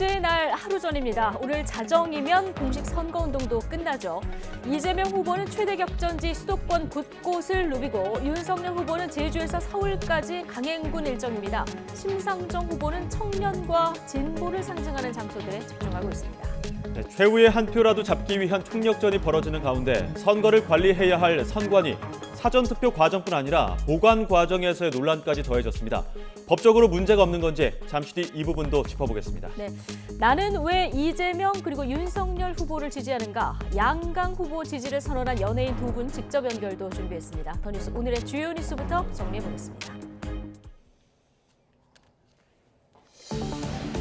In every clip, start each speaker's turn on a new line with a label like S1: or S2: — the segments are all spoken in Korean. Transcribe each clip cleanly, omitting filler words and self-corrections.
S1: 어제날 하루 전입니다. 오늘 자정이면 공식 선거운동도 끝나죠. 이재명 후보는 최대 격전지 수도권 곳곳을 누비고 윤석열 후보는 제주에서 서울까지 강행군 일정입니다. 심상정 후보는 청년과 진보를 상징하는 장소들에 집중하고 있습니다.
S2: 네, 최후의 한 표라도 잡기 위한 총력전이 벌어지는 가운데 선거를 관리해야 할 선관위, 사전투표 과정뿐 아니라 보관 과정에서의 논란까지 더해졌습니다. 법적으로 문제가 없는 건지 잠시 뒤 이 부분도 짚어보겠습니다.
S1: 네, 나는 왜 이재명 그리고 윤석열 후보를 지지하는가? 양강 후보 지지를 선언한 연예인 두 분 직접 연결도 준비했습니다. 더 뉴스 오늘의 주요 뉴스부터 정리해보겠습니다.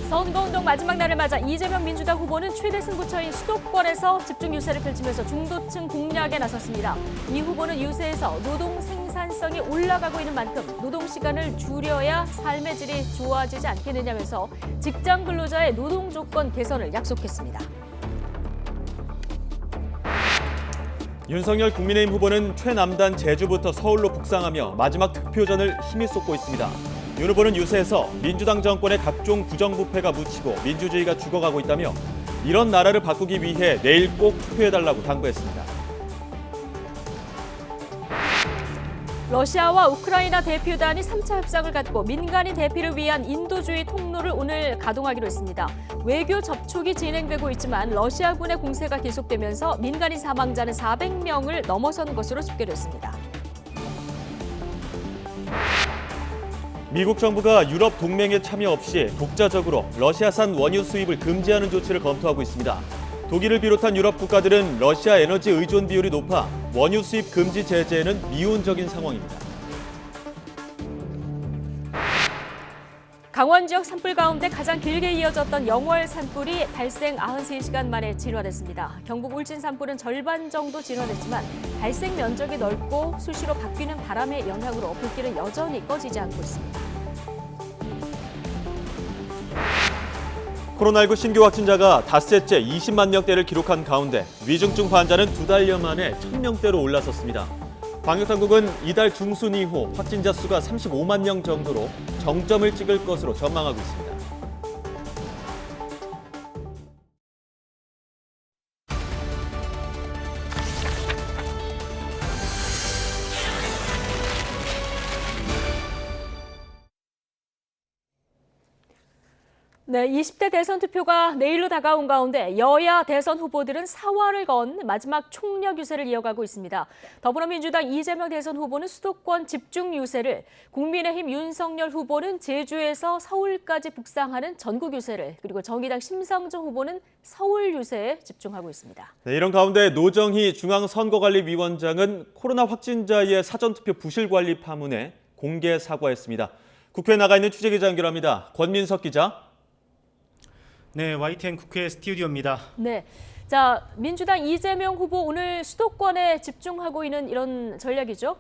S1: 선거운동 마지막 날을 맞아 이재명 민주당 후보는 최대 승부처인 수도권에서 집중 유세를 펼치면서 중도층 공략에 나섰습니다. 이 후보는 유세에서 노동 생산성이 올라가고 있는 만큼 노동 시간을 줄여야 삶의 질이 좋아지지 않겠느냐면서 직장 근로자의 노동 조건 개선을 약속했습니다.
S2: 윤석열 국민의힘 후보는 최남단 제주부터 서울로 북상하며 마지막 득표전을 힘이 쏟고 있습니다. 윤 후보는 유세에서 민주당 정권의 각종 부정부패가 묻히고 민주주의가 죽어가고 있다며 이런 나라를 바꾸기 위해 내일 꼭 투표해달라고 당부했습니다.
S1: 러시아와 우크라이나 대표단이 3차 협상을 갖고 민간인 대피를 위한 인도주의 통로를 오늘 가동하기로 했습니다. 외교 접촉이 진행되고 있지만 러시아군의 공세가 계속되면서 민간인 사망자는 400명을 넘어선 것으로 집계됐습니다.
S2: 미국 정부가 유럽 동맹에 참여 없이 독자적으로 러시아산 원유 수입을 금지하는 조치를 검토하고 있습니다. 독일을 비롯한 유럽 국가들은 러시아 에너지 의존 비율이 높아 원유 수입 금지 제재에는 미온적인 상황입니다.
S1: 강원 지역 산불 가운데 가장 길게 이어졌던 영월 산불이 발생 93시간 만에 진화됐습니다. 경북 울진 산불은 절반 정도 진화됐지만 발생 면적이 넓고 수시로 바뀌는 바람의 영향으로 불길은 여전히 꺼지지 않고 있습니다.
S2: 코로나19 신규 확진자가 닷새째 20만 명대를 기록한 가운데 위중증 환자는 2달여 만에 1,000명대로 올라섰습니다. 방역당국은 이달 중순 이후 확진자 수가 35만 명 정도로 정점을 찍을 것으로 전망하고 있습니다.
S1: 네, 20대 대선 투표가 내일로 다가온 가운데 여야 대선 후보들은 사활을 건 마지막 총력 유세를 이어가고 있습니다. 더불어민주당 이재명 대선 후보는 수도권 집중 유세를, 국민의힘 윤석열 후보는 제주에서 서울까지 북상하는 전국 유세를, 그리고 정의당 심상정 후보는 서울 유세에 집중하고 있습니다.
S2: 네, 이런 가운데 노정희 중앙선거관리위원장은 코로나 확진자의 사전투표 부실 관리 파문에 공개 사과했습니다. 국회에 나가 있는 취재기자 연결합니다. 권민석 기자.
S3: 네, YTN 국회 스튜디오입니다.
S1: 네, 자 민주당 이재명 후보 오늘 수도권에 집중하고 있는 이런 전략이죠?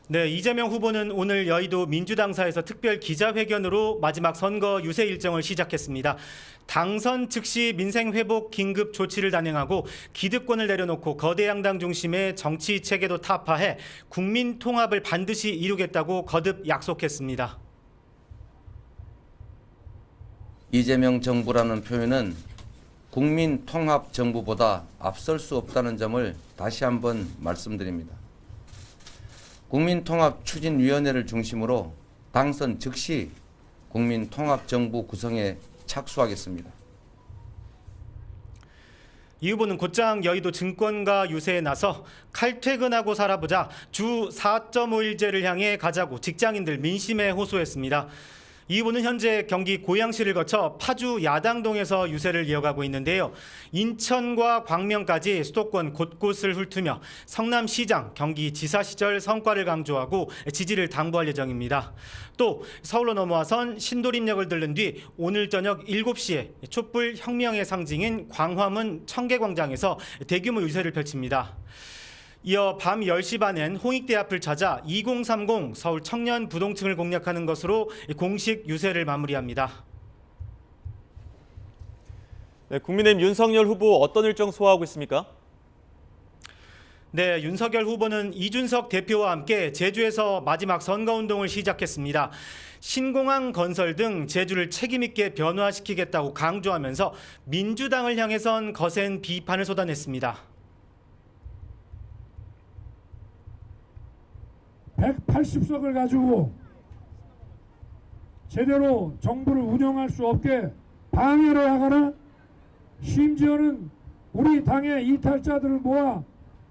S3: 네, 이재명 후보는 오늘 여의도 민주당사에서 특별 기자회견으로 마지막 선거 유세 일정을 시작했습니다. 당선 즉시 민생 회복 긴급 조치를 단행하고 기득권을 내려놓고 거대 양당 중심의 정치 체계도 타파해 국민 통합을 반드시 이루겠다고 거듭 약속했습니다.
S4: 이재명 정부라는 표현은 국민 통합 정부보다 앞설 수 없다는 점을 다시 한번 말씀드립니다. 국민통합추진위원회를 중심으로 당선 즉시 국민통합정부 구성에 착수하겠습니다.
S3: 이 후보는 곧장 여의도 증권가 유세에 나서 칼퇴근하고 살아보자 주 4.5일제를 향해 가자고 직장인들 민심에 호소했습니다. 이 후보는 현재 경기 고양시를 거쳐 파주 야당동에서 유세를 이어가고 있는데요. 인천과 광명까지 수도권 곳곳을 훑으며 성남시장, 경기지사 시절 성과를 강조하고 지지를 당부할 예정입니다. 또 서울로 넘어와선 신도림역을 들른 뒤 오늘 저녁 7시에 촛불 혁명의 상징인 광화문 청계광장에서 대규모 유세를 펼칩니다. 이어 밤 10시 반엔 홍익대 앞을 찾아 2030 서울 청년 부동층을 공략하는 것으로 공식 유세를 마무리합니다.
S2: 네, 국민의힘 윤석열 후보 어떤 일정 소화하고 있습니까?
S3: 네, 윤석열 후보는 이준석 대표와 함께 제주에서 마지막 선거운동을 시작했습니다. 신공항 건설 등 제주를 책임있게 변화시키겠다고 강조하면서 민주당을 향해선 거센 비판을 쏟아냈습니다.
S5: 180석을 가지고 제대로 정부를 운영할 수 없게 방해를 하거나 심지어는 우리 당의 이탈자들을 모아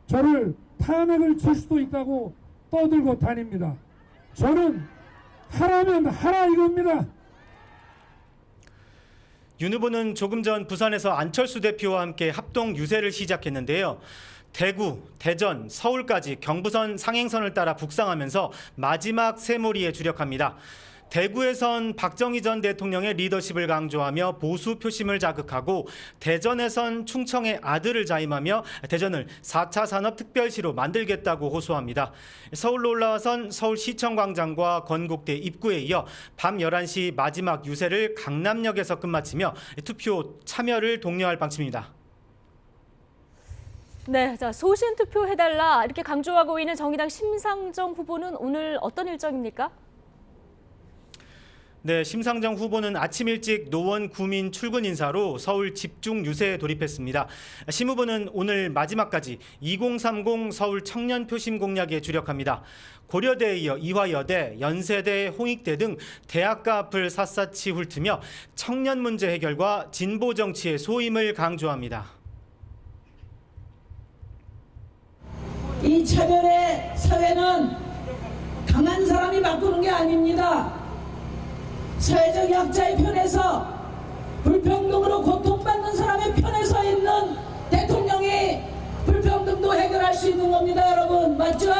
S5: 저를 탄핵을 칠 수도 있다고 떠들고 다닙니다. 저는 하라면 하라 이겁니다.
S3: 윤 후보는 조금 전 부산에서 안철수 대표와 함께 합동 유세를 시작했는데요. 대구, 대전, 서울까지 경부선 상행선을 따라 북상하면서 마지막 새몰이에 주력합니다. 대구에선 박정희 전 대통령의 리더십을 강조하며 보수 표심을 자극하고 대전에선 충청의 아들을 자임하며 대전을 4차 산업특별시로 만들겠다고 호소합니다. 서울로 올라와선 서울시청광장과 건국대 입구에 이어 밤 11시 마지막 유세를 강남역에서 끝마치며 투표 참여를 독려할 방침입니다.
S1: 네, 자, 소신 투표해달라 이렇게 강조하고 있는 정의당 심상정 후보는 오늘 어떤 일정입니까?
S3: 네, 심상정 후보는 아침 일찍 노원 구민 출근 인사로 서울 집중 유세에 돌입했습니다. 심 후보는 오늘 마지막까지 2030 서울 청년 표심 공략에 주력합니다. 고려대에 이어 이화여대, 연세대, 홍익대 등 대학가 앞을 샅샅이 훑으며 청년 문제 해결과 진보 정치의 소임을 강조합니다.
S6: 이 차별의 사회는 강한 사람이 바꾸는 게 아닙니다. 사회적 약자의 편에서 불평등으로 고통받는 사람의 편에 서 있는 대통령이 불평등도 해결할 수 있는 겁니다, 여러분. 맞죠?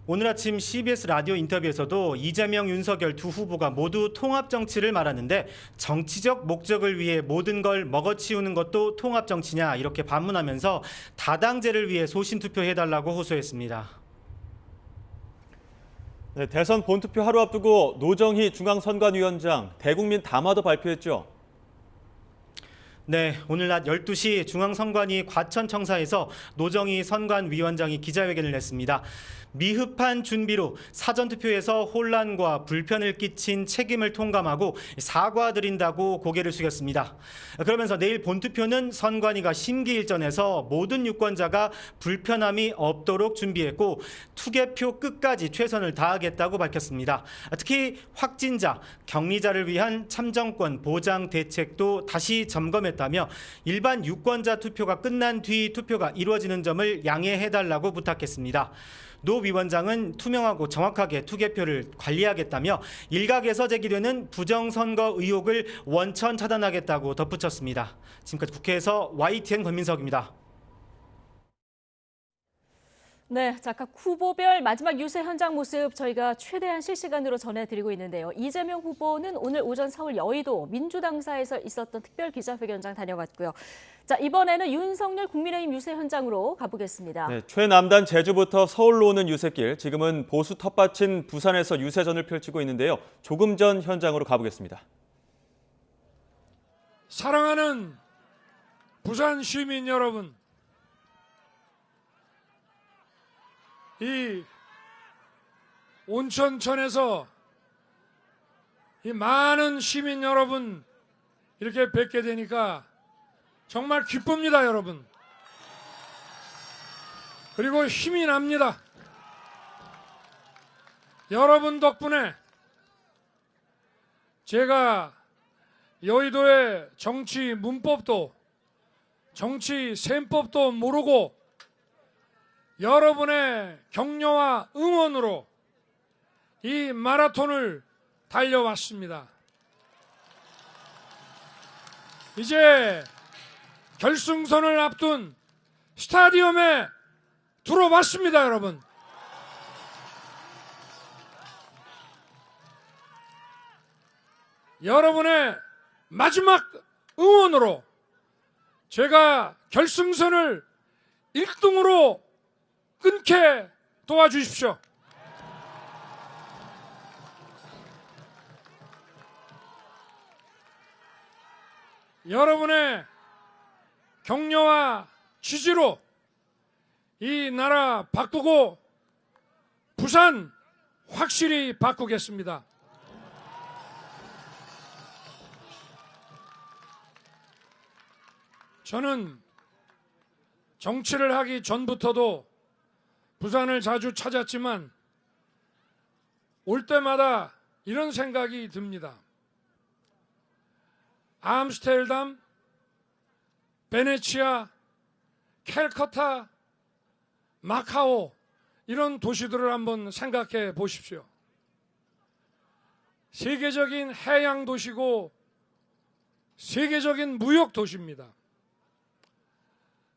S3: 오늘 아침 CBS 라디오 인터뷰에서도 이재명, 윤석열 두 후보가 모두 통합 정치를 말하는데 정치적 목적을 위해 모든 걸 먹어치우는 것도 통합 정치냐 이렇게 반문하면서 다당제를 위해 소신 투표해달라고 호소했습니다.
S2: 네, 대선 본투표 하루 앞두고 노정희 중앙선관위원장 대국민 담화도 발표했죠.
S3: 네, 오늘 낮 12시 중앙선관위 과천청사에서 노정희 선관위원장이 기자회견을 냈습니다. 미흡한 준비로 사전투표에서 혼란과 불편을 끼친 책임을 통감하고 사과드린다고 고개를 숙였습니다. 그러면서 내일 본투표는 선관위가 심기일전에서 모든 유권자가 불편함이 없도록 준비했고 투개표 끝까지 최선을 다하겠다고 밝혔습니다. 특히 확진자, 격리자를 위한 참정권 보장 대책도 다시 점검했다며 일반 유권자 투표가 끝난 뒤 투표가 이루어지는 점을 양해해달라고 부탁했습니다. 노 위원장은 투명하고 정확하게 투개표를 관리하겠다며 일각에서 제기되는 부정선거 의혹을 원천 차단하겠다고 덧붙였습니다. 지금까지 국회에서 YTN 권민석입니다.
S1: 네, 자, 각 후보별 마지막 유세 현장 모습 저희가 최대한 실시간으로 전해드리고 있는데요. 이재명 후보는 오늘 오전 서울 여의도 민주당사에서 있었던 특별 기자회견장 다녀갔고요. 자, 이번에는 윤석열 국민의힘 유세 현장으로 가보겠습니다.
S2: 네, 최남단 제주부터 서울로 오는 유세길, 지금은 보수 텃밭인 부산에서 유세전을 펼치고 있는데요. 조금 전 현장으로 가보겠습니다.
S5: 사랑하는 부산 시민 여러분, 이 온천천에서 이 많은 시민 여러분 이렇게 뵙게 되니까 정말 기쁩니다, 여러분. 그리고 힘이 납니다. 여러분 덕분에 제가 여의도의 정치 문법도 정치 셈법도 모르고 여러분의 격려와 응원으로 이 마라톤을 달려왔습니다. 이제 결승선을 앞둔 스타디움에 들어왔습니다, 여러분. 여러분의 마지막 응원으로 제가 결승선을 1등으로 끊게 도와주십시오. 여러분의 격려와 지지로 이 나라 바꾸고 부산 확실히 바꾸겠습니다. 저는 정치를 하기 전부터도 부산을 자주 찾았지만 올 때마다 이런 생각이 듭니다. 암스테르담, 베네치아, 캘커타, 마카오 이런 도시들을 한번 생각해 보십시오. 세계적인 해양 도시고 세계적인 무역 도시입니다.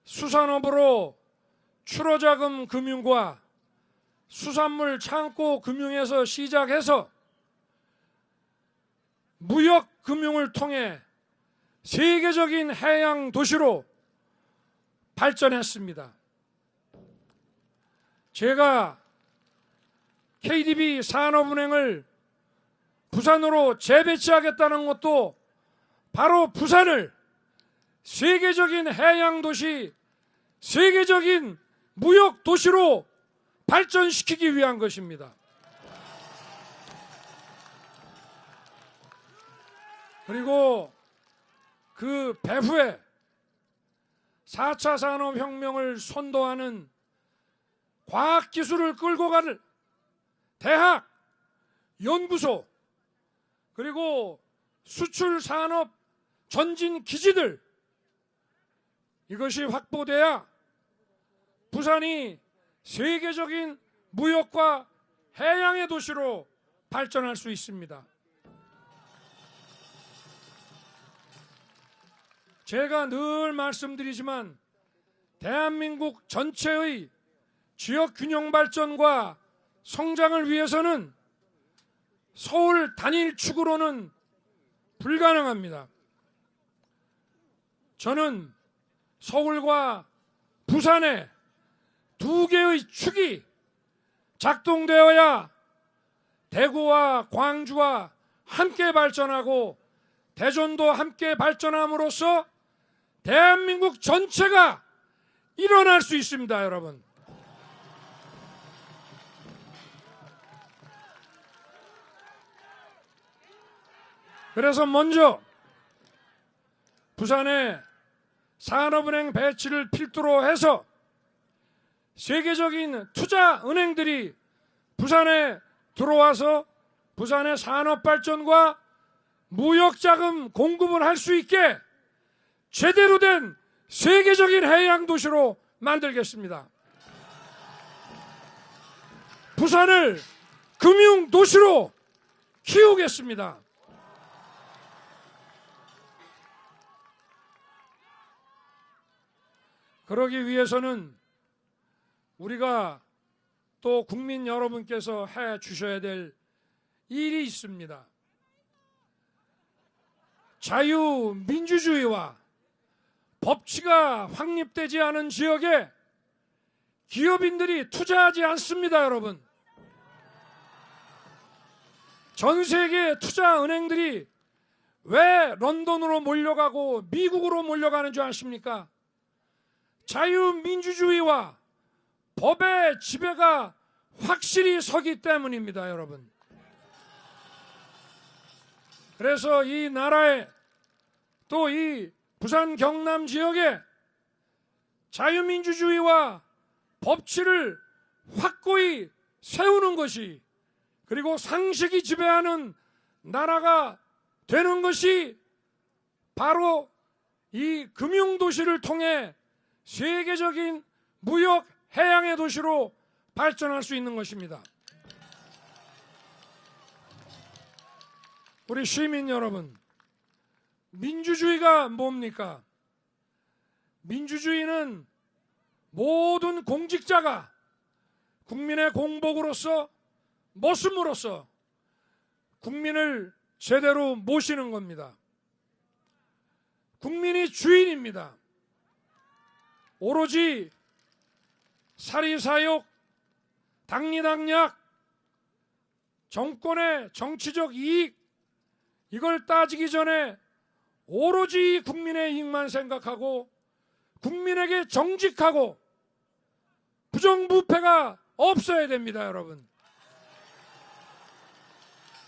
S5: 수산업으로 출어자금 금융과 수산물 창고 금융에서 시작해서 무역 금융을 통해 세계적인 해양 도시로 발전했습니다. 제가 KDB 산업은행을 부산으로 재배치하겠다는 것도 바로 부산을 세계적인 해양 도시, 세계적인 무역 도시로 발전시키기 위한 것입니다. 그리고 그 배후에 4차 산업혁명을 선도하는 과학기술을 끌고 가는 대학, 연구소, 그리고 수출산업 전진기지들, 이것이 확보돼야 부산이 세계적인 무역과 해양의 도시로 발전할 수 있습니다. 제가 늘 말씀드리지만 대한민국 전체의 지역 균형 발전과 성장을 위해서는 서울 단일축으로는 불가능합니다. 저는 서울과 부산의 두 개의 축이 작동되어야 대구와 광주와 함께 발전하고 대전도 함께 발전함으로써 대한민국 전체가 일어날 수 있습니다, 여러분. 그래서 먼저 부산에 산업은행 배치를 필두로 해서 세계적인 투자은행들이 부산에 들어와서 부산의 산업발전과 무역자금 공급을 할 수 있게 제대로 된 세계적인 해양도시로 만들겠습니다. 부산을 금융도시로 키우겠습니다. 그러기 위해서는 우리가 또 국민 여러분께서 해 주셔야 될 일이 있습니다. 자유민주주의와 법치가 확립되지 않은 지역에 기업인들이 투자하지 않습니다, 여러분. 전 세계 투자은행들이 왜 런던으로 몰려가고 미국으로 몰려가는 줄 아십니까? 자유민주주의와 법의 지배가 확실히 서기 때문입니다, 여러분. 그래서 이 나라에 또 이 부산 경남 지역에 자유민주주의와 법치를 확고히 세우는 것이, 그리고 상식이 지배하는 나라가 되는 것이 바로 이 금융도시를 통해 세계적인 무역 해양의 도시로 발전할 수 있는 것입니다. 우리 시민 여러분, 민주주의가 뭡니까? 민주주의는 모든 공직자가 국민의 공복으로서 모심으로써 국민을 제대로 모시는 겁니다. 국민이 주인입니다. 오로지 사리사욕, 당리당략, 정권의 정치적 이익, 이걸 따지기 전에 오로지 국민의 이익만 생각하고 국민에게 정직하고 부정부패가 없어야 됩니다, 여러분.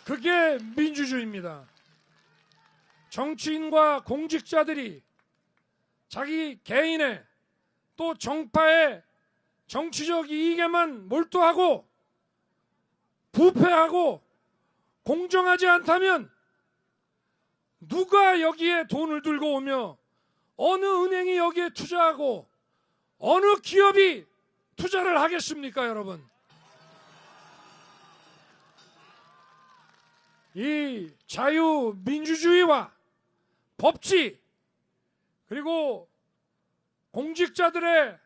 S5: 그게 민주주의입니다. 정치인과 공직자들이 자기 개인의 또 정파의 정치적 이익에만 몰두하고 부패하고 공정하지 않다면 누가 여기에 돈을 들고 오며 어느 은행이 여기에 투자하고 어느 기업이 투자를 하겠습니까, 여러분? 이 자유민주주의와 법치 그리고 공직자들의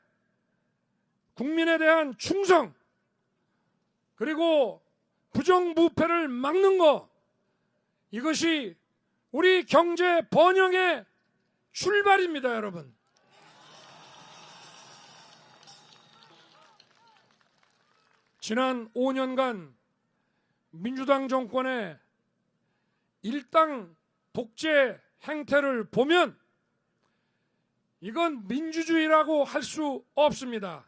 S5: 국민에 대한 충성 그리고 부정부패를 막는 것, 이것이 우리 경제 번영의 출발입니다, 여러분. 지난 5년간 민주당 정권의 일당 독재 행태를 보면 이건 민주주의라고 할 수 없습니다.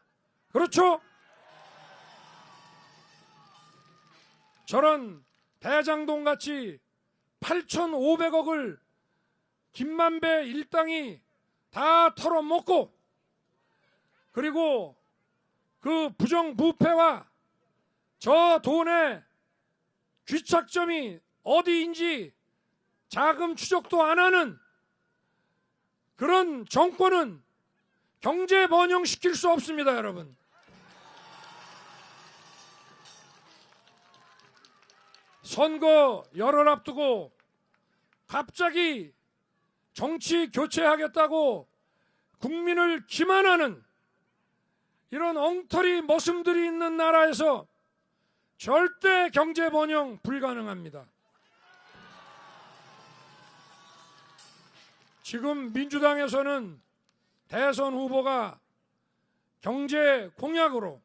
S5: 그렇죠? 저런 대장동같이 8,500억을 김만배 일당이 다 털어먹고 그리고 그 부정부패와 저 돈의 귀착점이 어디인지 자금 추적도 안 하는 그런 정권은 경제 번영시킬 수 없습니다, 여러분. 선거 열흘 앞두고 갑자기 정치 교체하겠다고 국민을 기만하는 이런 엉터리 머슴들이 있는 나라에서 절대 경제 번영 불가능합니다. 지금 민주당에서는 대선 후보가 경제 공약으로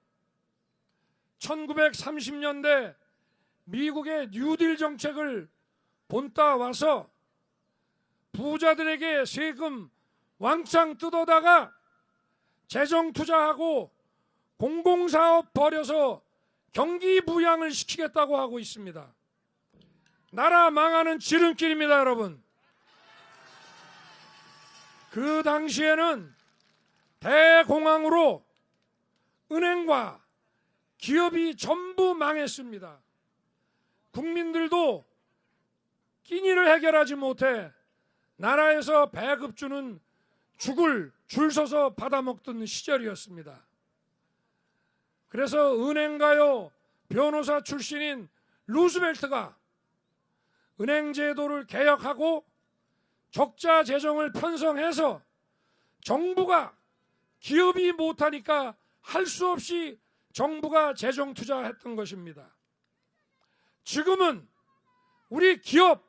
S5: 1930년대 미국의 뉴딜 정책을 본따 와서 부자들에게 세금 왕창 뜯어다가 재정 투자하고 공공사업 벌여서 경기 부양을 시키겠다고 하고 있습니다. 나라 망하는 지름길입니다, 여러분. 그 당시에는 대공황으로 은행과 기업이 전부 망했습니다. 국민들도 끼니를 해결하지 못해 나라에서 배급 주는 죽을 줄 서서 받아먹던 시절이었습니다. 그래서 은행가요 변호사 출신인 루스벨트가 은행 제도를 개혁하고 적자 재정을 편성해서 정부가 기업이 못하니까 할 수 없이 정부가 재정 투자했던 것입니다. 지금은 우리 기업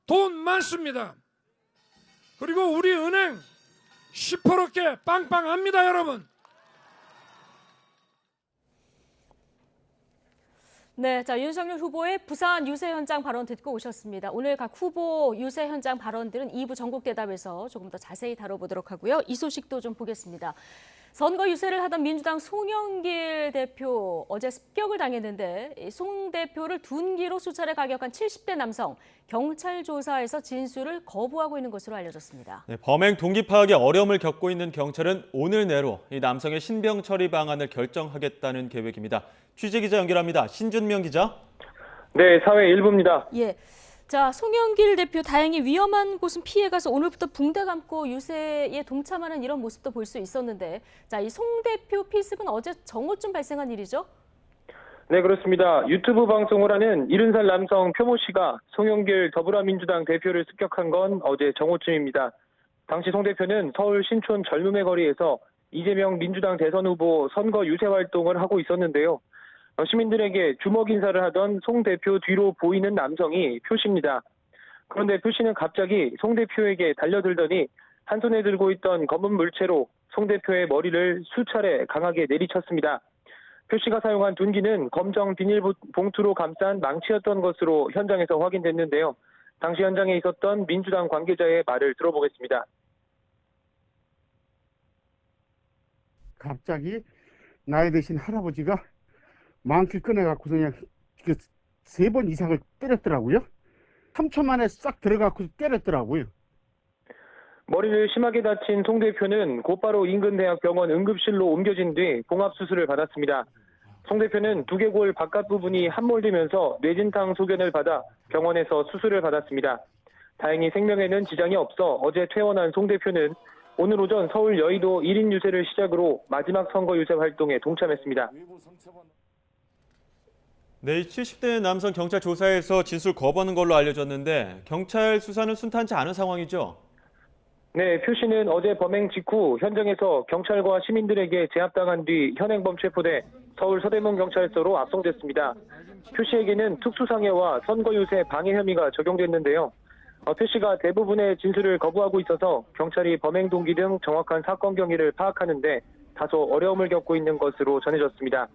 S5: 돈 많습니다. 그리고 우리 은행 시퍼렇게 빵빵합니다, 여러분.
S1: 네, 자, 윤석열 후보의 부산 유세 현장 발언 듣고 오셨습니다. 오늘 각 후보 유세 현장 발언들은 2부 전국 대답에서 조금 더 자세히 다뤄보도록 하고요. 이 소식도 좀 보겠습니다. 선거 유세를 하던 민주당 송영길 대표 어제 습격을 당했는데 송 대표를 둔기로 수차례 가격한 70대 남성 경찰 조사에서 진술을 거부하고 있는 것으로 알려졌습니다.
S2: 네, 범행 동기 파악에 어려움을 겪고 있는 경찰은 오늘 내로 이 남성의 신병 처리 방안을 결정하겠다는 계획입니다. 취재기자 연결합니다. 신준명 기자.
S7: 네, 사회 일부입니다.
S1: 예. 자, 송영길 대표 다행히 위험한 곳은 피해가서 오늘부터 붕대 감고 유세에 동참하는 이런 모습도 볼 수 있었는데, 자, 이 송 대표 피습은 어제 정오쯤 발생한 일이죠?
S7: 네, 그렇습니다. 유튜브 방송을 하는 70살 남성 표모 씨가 송영길 더불어민주당 대표를 습격한 건 어제 정오쯤입니다. 당시 송 대표는 서울 신촌 젊음의 거리에서 이재명 민주당 대선 후보 선거 유세 활동을 하고 있었는데요. 시민들에게 주먹 인사를 하던 송 대표 뒤로 보이는 남성이 표 씨입니다. 그런데 표 씨는 갑자기 송 대표에게 달려들더니 한 손에 들고 있던 검은 물체로 송 대표의 머리를 수차례 강하게 내리쳤습니다. 표 씨가 사용한 둔기는 검정 비닐봉투로 감싼 망치였던 것으로 현장에서 확인됐는데요. 당시 현장에 있었던 민주당 관계자의 말을 들어보겠습니다.
S8: 갑자기 나이 드신 할아버지가 망치 꺼내갖고서 그냥 3번 이상을 때렸더라고요. 3초 만에 싹 들어가고 때렸더라고요.
S7: 머리를 심하게 다친 송 대표는 곧바로 인근 대학병원 응급실로 옮겨진 뒤 봉합수술을 받았습니다. 송 대표는 두개골 바깥 부분이 함몰되면서 뇌진탕 소견을 받아 병원에서 수술을 받았습니다. 다행히 생명에는 지장이 없어 어제 퇴원한 송 대표는 오늘 오전 서울 여의도 1인 유세를 시작으로 마지막 선거 유세 활동에 동참했습니다.
S2: 네, 70대 남성 경찰 조사에서 진술 거부하는 걸로 알려졌는데 경찰 수사는 순탄치 않은 상황이죠?
S7: 네, 표 씨는 어제 범행 직후 현장에서 경찰과 시민들에게 제압당한 뒤 현행범 체포돼 서울 서대문 경찰서로 압송됐습니다. 표 씨에게는 특수상해와 선거유세 방해 혐의가 적용됐는데요. 표 씨가 대부분의 진술을 거부하고 있어서 경찰이 범행 동기 등 정확한 사건 경위를 파악하는데 다소 어려움을 겪고 있는 것으로 전해졌습니다.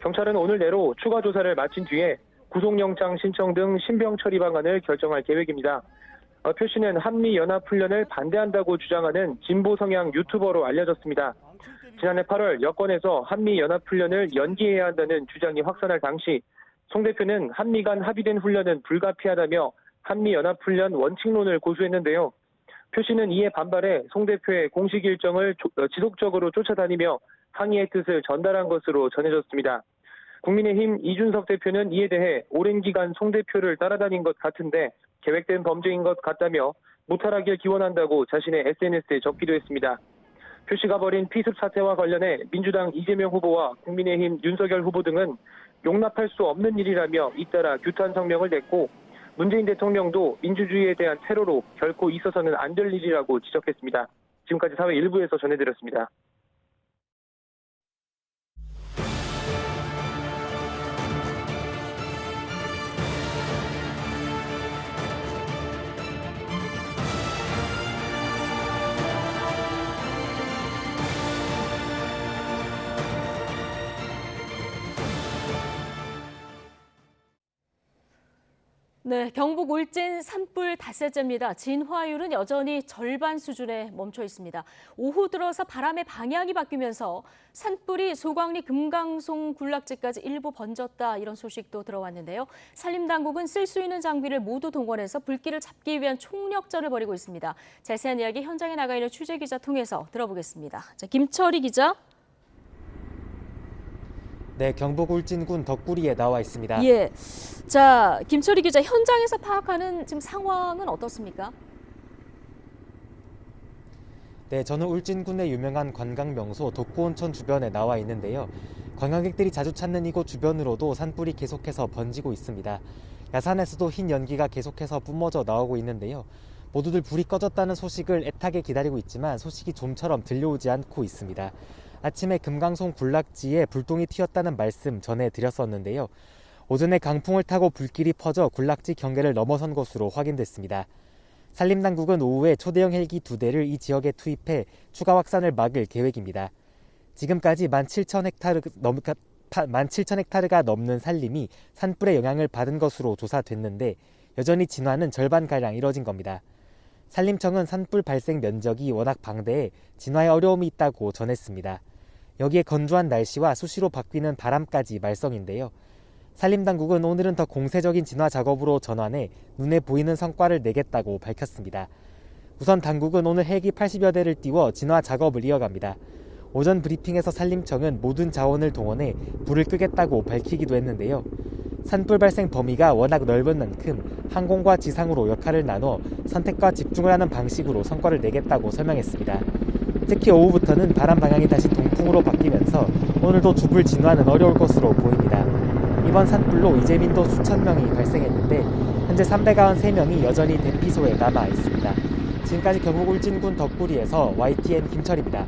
S7: 경찰은 오늘 내로 추가 조사를 마친 뒤에 구속영장 신청 등 신병 처리 방안을 결정할 계획입니다. 표 씨는 한미연합훈련을 반대한다고 주장하는 진보 성향 유튜버로 알려졌습니다. 지난해 8월 여권에서 한미연합훈련을 연기해야 한다는 주장이 확산할 당시 송 대표는 한미 간 합의된 훈련은 불가피하다며 한미연합훈련 원칙론을 고수했는데요. 표 씨는 이에 반발해 송 대표의 공식 일정을 지속적으로 쫓아다니며 항의의 뜻을 전달한 것으로 전해졌습니다. 국민의힘 이준석 대표는 이에 대해 오랜 기간 송 대표를 따라다닌 것 같은데 계획된 범죄인 것 같다며 무탈하길 기원한다고 자신의 SNS에 적기도 했습니다. 표 씨가 벌인 피습 사태와 관련해 민주당 이재명 후보와 국민의힘 윤석열 후보 등은 용납할 수 없는 일이라며 잇따라 규탄 성명을 냈고 문재인 대통령도 민주주의에 대한 테러로 결코 있어서는 안 될 일이라고 지적했습니다. 지금까지 사회 일부에서 전해드렸습니다.
S1: 네, 경북 울진 산불 닷새째입니다. 진화율은 여전히 절반 수준에 멈춰 있습니다. 오후 들어서 바람의 방향이 바뀌면서 산불이 소광리 금강송 군락지까지 일부 번졌다 이런 소식도 들어왔는데요. 산림당국은 쓸 수 있는 장비를 모두 동원해서 불길을 잡기 위한 총력전을 벌이고 있습니다. 자세한 이야기 현장에 나가 있는 취재기자 통해서 들어보겠습니다. 자, 김철희 기자.
S9: 네, 경북 울진군 덕구리에 나와 있습니다.
S1: 예, 자 김철희 기자, 현장에서 파악하는 지금 상황은 어떻습니까?
S9: 네, 저는 울진군의 유명한 관광 명소 덕구온천 주변에 나와 있는데요. 관광객들이 자주 찾는 이곳 주변으로도 산불이 계속해서 번지고 있습니다. 야산에서도 흰 연기가 계속해서 뿜어져 나오고 있는데요. 모두들 불이 꺼졌다는 소식을 애타게 기다리고 있지만 소식이 좀처럼 들려오지 않고 있습니다. 아침에 금강송 군락지에 불똥이 튀었다는 말씀 전해드렸었는데요. 오전에 강풍을 타고 불길이 퍼져 군락지 경계를 넘어선 것으로 확인됐습니다. 산림당국은 오후에 초대형 헬기 2대를 이 지역에 투입해 추가 확산을 막을 계획입니다. 지금까지 17,000헥타르가 넘는 산림이 산불의 영향을 받은 것으로 조사됐는데 여전히 진화는 절반가량 이뤄진 겁니다. 산림청은 산불 발생 면적이 워낙 방대해 진화에 어려움이 있다고 전했습니다. 여기에 건조한 날씨와 수시로 바뀌는 바람까지 말썽인데요. 산림당국은 오늘은 더 공세적인 진화 작업으로 전환해 눈에 보이는 성과를 내겠다고 밝혔습니다. 우선 당국은 오늘 헬기 80여 대를 띄워 진화 작업을 이어갑니다. 오전 브리핑에서 산림청은 모든 자원을 동원해 불을 끄겠다고 밝히기도 했는데요. 산불 발생 범위가 워낙 넓은 만큼 항공과 지상으로 역할을 나눠 선택과 집중을 하는 방식으로 성과를 내겠다고 설명했습니다. 특히 오후부터는 바람 방향이 다시 동풍으로 바뀌면서 오늘도 주불 진화는 어려울 것으로 보입니다. 이번 산불로 이재민도 수천 명이 발생했는데 현재 393명이 여전히 대피소에 남아 있습니다. 지금까지 경북 울진군 덕구리에서 YTN 김철입니다.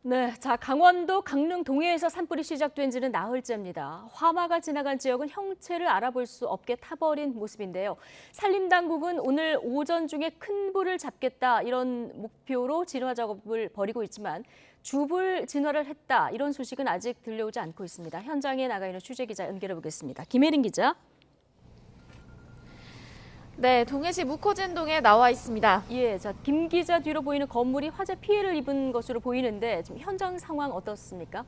S1: 네, 자 강원도 강릉 동해에서 산불이 시작된 지는 나흘째입니다. 화마가 지나간 지역은 형체를 알아볼 수 없게 타버린 모습인데요. 산림당국은 오늘 오전 중에 큰 불을 잡겠다 이런 목표로 진화 작업을 벌이고 있지만 주불 진화를 했다 이런 소식은 아직 들려오지 않고 있습니다. 현장에 나가 있는 취재기자 연결해 보겠습니다. 김혜린 기자.
S10: 네, 동해시 묵호진동에 나와 있습니다.
S1: 예, 자, 김 기자 뒤로 보이는 건물이 화재 피해를 입은 것으로 보이는데 지금 현장 상황 어떻습니까?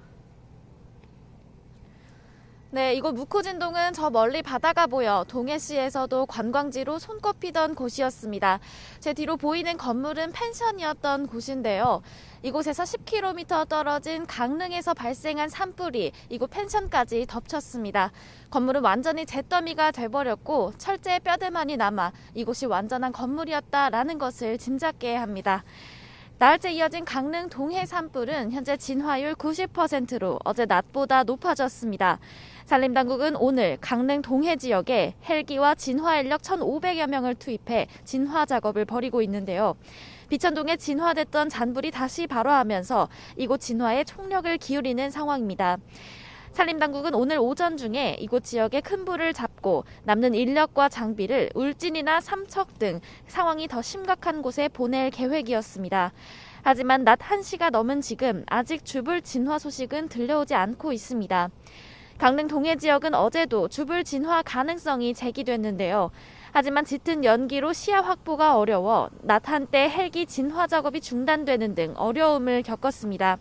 S10: 네, 이곳 묵호진동은 저 멀리 바다가 보여 동해시에서도 관광지로 손꼽히던 곳이었습니다. 제 뒤로 보이는 건물은 펜션이었던 곳인데요. 이곳에서 10km 떨어진 강릉에서 발생한 산불이 이곳 펜션까지 덮쳤습니다. 건물은 완전히 잿더미가 돼버렸고 철제의 뼈대만이 남아 이곳이 완전한 건물이었다라는 것을 짐작케 합니다. 나흘째 이어진 강릉 동해 산불은 현재 진화율 90%로 어제 낮보다 높아졌습니다. 산림당국은 오늘 강릉 동해 지역에 헬기와 진화 인력 1,500여 명을 투입해 진화 작업을 벌이고 있는데요. 비천동에 진화됐던 잔불이 다시 발화하면서 이곳 진화에 총력을 기울이는 상황입니다. 산림당국은 오늘 오전 중에 이곳 지역에 큰 불을 잡고 남는 인력과 장비를 울진이나 삼척 등 상황이 더 심각한 곳에 보낼 계획이었습니다. 하지만 낮 1시가 넘은 지금 아직 주불 진화 소식은 들려오지 않고 있습니다. 강릉 동해 지역은 어제도 주불 진화 가능성이 제기됐는데요. 하지만 짙은 연기로 시야 확보가 어려워 낮 한때 헬기 진화 작업이 중단되는 등 어려움을 겪었습니다.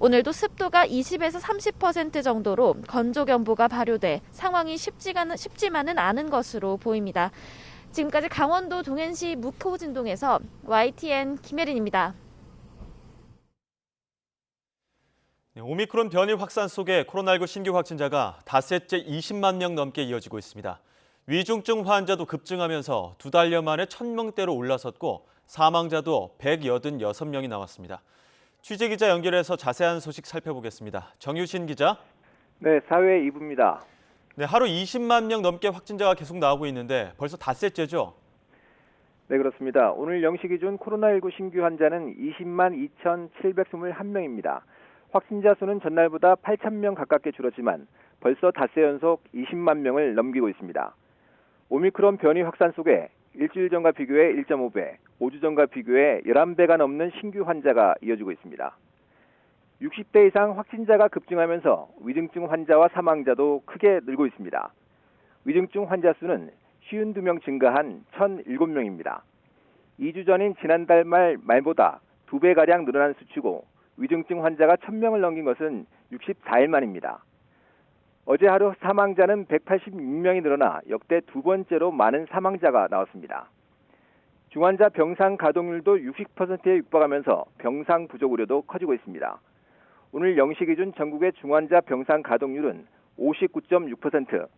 S10: 오늘도 습도가 20에서 30% 정도로 건조경보가 발효돼 상황이 쉽지만은 않은 것으로 보입니다. 지금까지 강원도 동해시 묵호진동에서 YTN 김혜린입니다.
S2: 오미크론 변이 확산 속에 코로나19 신규 확진자가 닷새째 20만 명 넘게 이어지고 있습니다. 위중증 환자도 급증하면서 2달여 만에 1,000명대로 올라섰고 사망자도 186명이 나왔습니다. 취재기자 연결해서 자세한 소식 살펴보겠습니다. 정유신 기자.
S11: 네, 사회 2부입니다.
S2: 네, 하루 20만 명 넘게 확진자가 계속 나오고 있는데 벌써 닷새째죠?
S11: 네, 그렇습니다. 오늘 0시 기준 코로나19 신규 환자는 20만 2,721명입니다. 확진자 수는 전날보다 8,000명 가깝게 줄었지만 벌써 닷새 연속 20만 명을 넘기고 있습니다. 오미크론 변이 확산 속에 일주일 전과 비교해 1.5배, 5주 전과 비교해 11배가 넘는 신규 환자가 이어지고 있습니다. 60대 이상 확진자가 급증하면서 위중증 환자와 사망자도 크게 늘고 있습니다. 위중증 환자 수는 52명 증가한 1,007명입니다. 2주 전인 지난달 말보다 2배가량 늘어난 수치고 위중증 환자가 1,000명을 넘긴 것은 64일 만입니다. 어제 하루 사망자는 186명이 늘어나 역대 두 번째로 많은 사망자가 나왔습니다. 중환자 병상 가동률도 60%에 육박하면서 병상 부족 우려도 커지고 있습니다. 오늘 0시 기준 전국의 중환자 병상 가동률은 59.6%,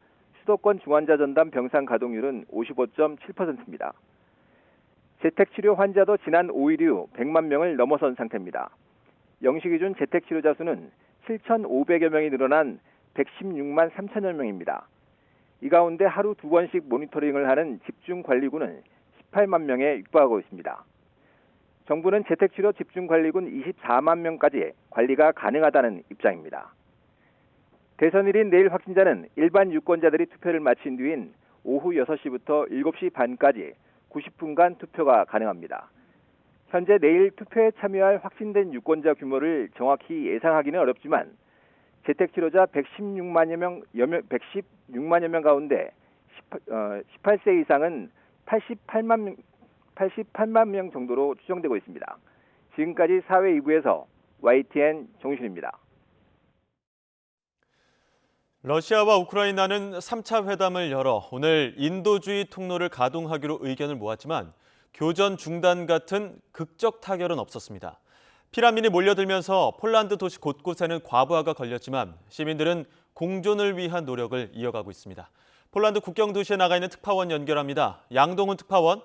S11: 수도권 중환자 전담 병상 가동률은 55.7%입니다. 재택치료 환자도 지난 5일 이후 100만 명을 넘어선 상태입니다. 0시 기준 재택치료자 수는 7,500여 명이 늘어난 116만 3천여 명입니다. 이 가운데 하루 2번씩 모니터링을 하는 집중관리군은 18만 명에 육박하고 있습니다. 정부는 재택치료 집중관리군 24만 명까지 관리가 가능하다는 입장입니다. 대선일인 내일 확진자는 일반 유권자들이 투표를 마친 뒤인 오후 6시부터 7시 반까지 90분간 투표가 가능합니다. 현재 내일 투표에 참여할 확진된 유권자 규모를 정확히 예상하기는 어렵지만 재택치료자 116만여 명 가운데 18세 이상은 88만 명 정도로 추정되고 있습니다. 지금까지 사회 2부에서 YTN 정유신입니다.
S2: 러시아와 우크라이나는 3차 회담을 열어 오늘 인도주의 통로를 가동하기로 의견을 모았지만 교전 중단 같은 극적 타결은 없었습니다. 피난민이 몰려들면서 폴란드 도시 곳곳에는 과부하가 걸렸지만 시민들은 공존을 위한 노력을 이어가고 있습니다. 폴란드 국경 도시에 나가 있는 특파원 연결합니다. 양동훈 특파원.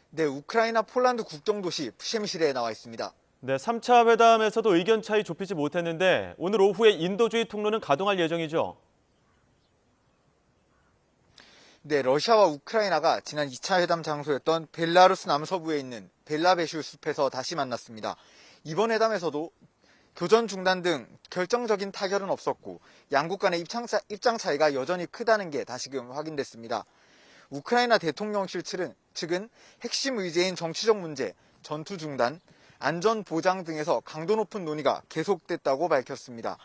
S12: 네, 우크라이나 폴란드 국경 도시 프셰미실에 나와 있습니다.
S2: 네, 3차 회담에서도 의견 차이 좁히지 못했는데 오늘 오후에 인도주의 통로는 가동할 예정이죠?
S12: 네, 러시아와 우크라이나가 지난 2차 회담 장소였던 벨라루스 남서부에 있는 벨라베슈 숲에서 다시 만났습니다. 이번 회담에서도 교전 중단 등 결정적인 타결은 없었고 양국 간의 입장 차이가 여전히 크다는 게 다시금 확인됐습니다. 우크라이나 대통령실 측은 핵심 의제인 정치적 문제, 전투 중단, 안전 보장 등에서 강도 높은 논의가 계속됐다고 밝혔습니다.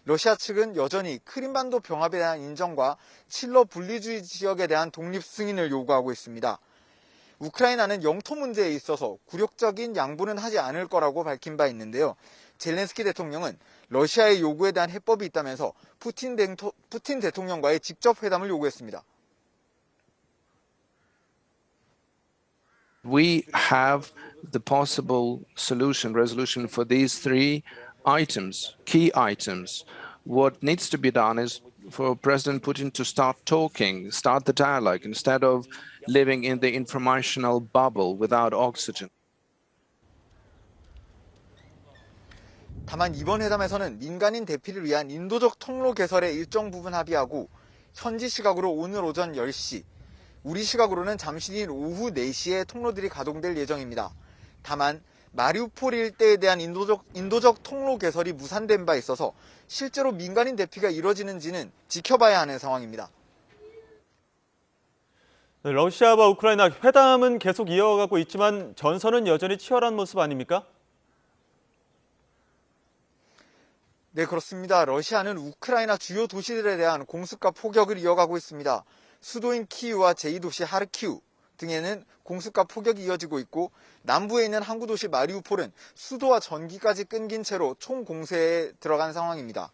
S12: 러시아 측은 여전히 크림반도 병합에 대한 인정과 칠러 분리주의 지역에 대한 독립 승인을 요구하고 있습니다. 우크라이나는 영토 문제에 있어서 굴욕적인 양보는 하지 않을 거라고 밝힌 바 있는데요. 젤렌스키 대통령은 러시아의 요구에 대한 해법이 있다면서 푸틴 대통령과의 직접 회담을 요구했습니다.
S13: We have the possible resolution for these three items, key items. What needs to be done is for President Putin to start talking, start the dialogue, instead of living in the informational bubble without oxygen.
S12: 다만 이번 회담에서는 민간인 대피를 위한 인도적 통로 개설에 일정 부분 합의하고 현지 시각으로 오늘 오전 10시, 우리 시각으로는 잠시 뒤인 오후 4시에 통로들이 가동될 예정입니다. 다만 마리우폴 일대에 대한 인도적 통로 개설이 무산된 바 있어서 실제로 민간인 대피가 이뤄지는지는 지켜봐야 하는 상황입니다.
S2: 네, 러시아와 우크라이나 회담은 계속 이어가고 있지만 전선은 여전히 치열한 모습 아닙니까?
S12: 네, 그렇습니다. 러시아는 우크라이나 주요 도시들에 대한 공습과 포격을 이어가고 있습니다. 수도인 키이우와 제2도시 하르키우 등에는 공습과 폭격이 이어지고 있고 남부에 있는 항구 도시 마리우폴은 수도와 전기까지 끊긴 채로 총공세에 들어간 상황입니다.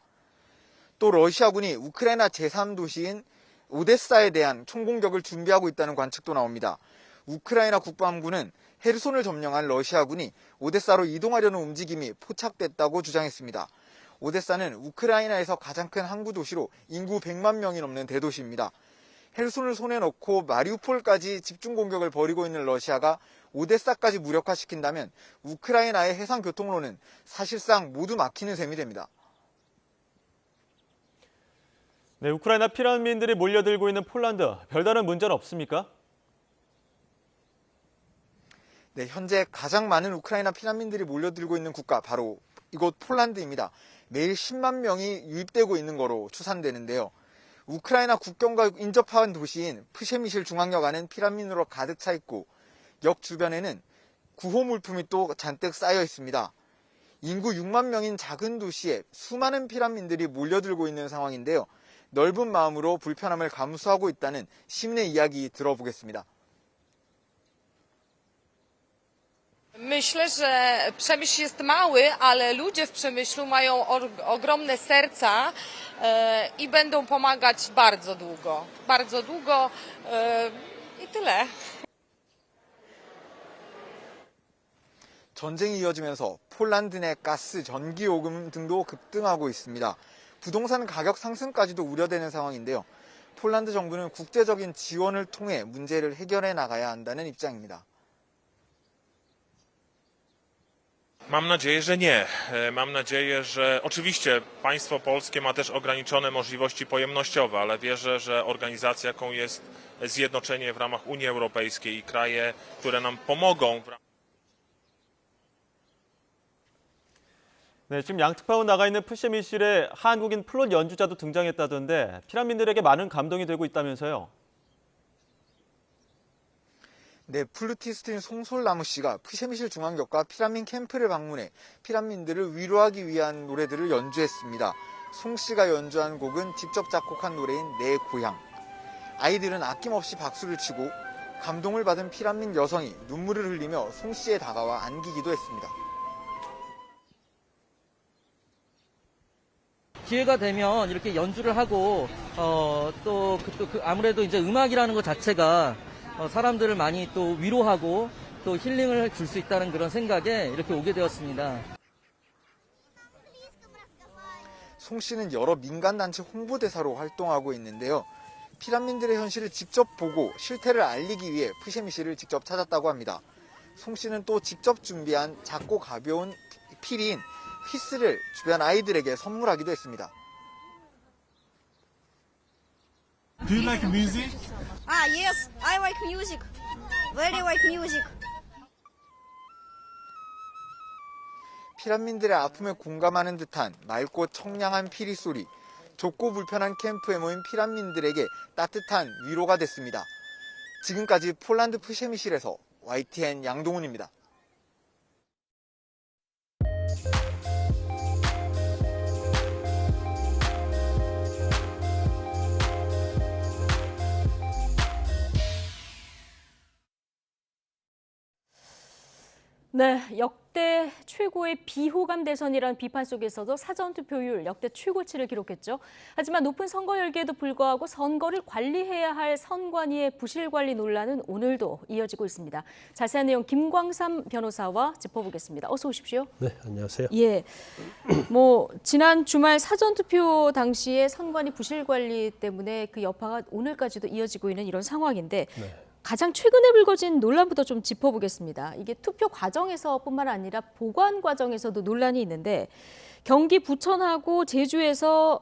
S12: 또 러시아군이 우크라이나 제3도시인 오데사에 대한 총공격을 준비하고 있다는 관측도 나옵니다. 우크라이나 국방부는 헤르손을 점령한 러시아군이 오데사로 이동하려는 움직임이 포착됐다고 주장했습니다. 오데사는 우크라이나에서 가장 큰 항구 도시로 인구 100만 명이 넘는 대도시입니다. 헤르손을 손에 넣고 마리우폴까지 집중 공격을 벌이고 있는 러시아가 오데사까지 무력화시킨다면 우크라이나의 해상 교통로는 사실상 모두 막히는 셈이 됩니다.
S2: 네, 우크라이나 피난민들이 몰려들고 있는 폴란드, 별다른 문제는 없습니까?
S12: 네, 현재 가장 많은 우크라이나 피난민들이 몰려들고 있는 국가 바로 이곳 폴란드입니다. 매일 10만 명이 유입되고 있는 거로 추산되는데요. 우크라이나 국경과 인접한 도시인 프셰미실 중앙역 안은 피난민으로 가득 차 있고 역 주변에는 구호 물품이 또 잔뜩 쌓여 있습니다. 인구 6만 명인 작은 도시에 수많은 피난민들이 몰려들고 있는 상황인데요. 넓은 마음으로 불편함을 감수하고 있다는 시민의 이야기 들어보겠습니다.
S14: Myślę, że Przemyśl jest mały, ale ludzie w Przemyślu mają ogromne serca i będą pomagać bardzo długo i tyle.
S12: 전쟁이 이어지면서 폴란드 내 가스, 전기 요금 등도 급등하고 있습니다. 부동산 가격 상승까지도 우려되는 상황인데요. 폴란드 정부는 국제적인 지원을 통해 문제를 해결해 나가야 한다는 입장입니다.
S15: Mam nadzieję, że nie. Mam nadzieję, że oczywiście państwo polskie ma też ograniczone możliwości pojemnościowe, ale wierzę, że organizacja, jaką jest Zjednoczenie w ramach Unii Europejskiej i kraje, które nam pomogą
S2: 네, 지금 양특파원 나가 있는 프셰미실에 한국인 플룻 연주자도 등장했다던데 피난민들에게 많은 감동이 되고 있다면서요?
S12: 네, 플루티스트인 송솔나무 씨가 프셰미실 중앙역과 피난민 캠프를 방문해 피난민들을 위로하기 위한 노래들을 연주했습니다. 송 씨가 연주한 곡은 직접 작곡한 노래인 내 고향. 아이들은 아낌없이 박수를 치고 감동을 받은 피난민 여성이 눈물을 흘리며 송 씨에 다가와 안기기도 했습니다.
S16: 기회가 되면 이렇게 연주를 하고 또 아무래도 이제 음악이라는 것 자체가 사람들을 많이 또 위로하고 또 힐링을 줄 수 있다는 그런 생각에 이렇게 오게 되었습니다.
S12: 송 씨는 여러 민간단체 홍보대사로 활동하고 있는데요. 피난민들의 현실을 직접 보고 실태를 알리기 위해 프셰미실을 직접 찾았다고 합니다. 송 씨는 또 직접 준비한 작고 가벼운 피리인 휘스를 주변 아이들에게 선물하기도 했습니다.
S17: Do you like music?
S18: Yes, I like music. Very like music.
S12: 피난민들의 아픔에 공감하는 듯한 맑고 청량한 피리 소리, 좁고 불편한 캠프에 모인 피난민들에게 따뜻한 위로가 됐습니다. 지금까지 폴란드 프셰미실에서 YTN 양동훈입니다.
S1: 네, 역대 최고의 비호감 대선이라는 비판 속에서도 사전투표율 역대 최고치를 기록했죠. 하지만 높은 선거 열기에도 불구하고 선거를 관리해야 할 선관위의 부실 관리 논란은 오늘도 이어지고 있습니다. 자세한 내용 김광삼 변호사와 짚어보겠습니다. 어서 오십시오.
S19: 네, 안녕하세요.
S1: 예, 지난 주말 사전투표 당시에 선관위 부실 관리 때문에 그 여파가 오늘까지도 이어지고 있는 이런 상황인데
S19: 네.
S1: 가장 최근에 불거진 논란부터 좀 짚어보겠습니다. 이게 투표 과정에서뿐만 아니라 보관 과정에서도 논란이 있는데 경기 부천하고 제주에서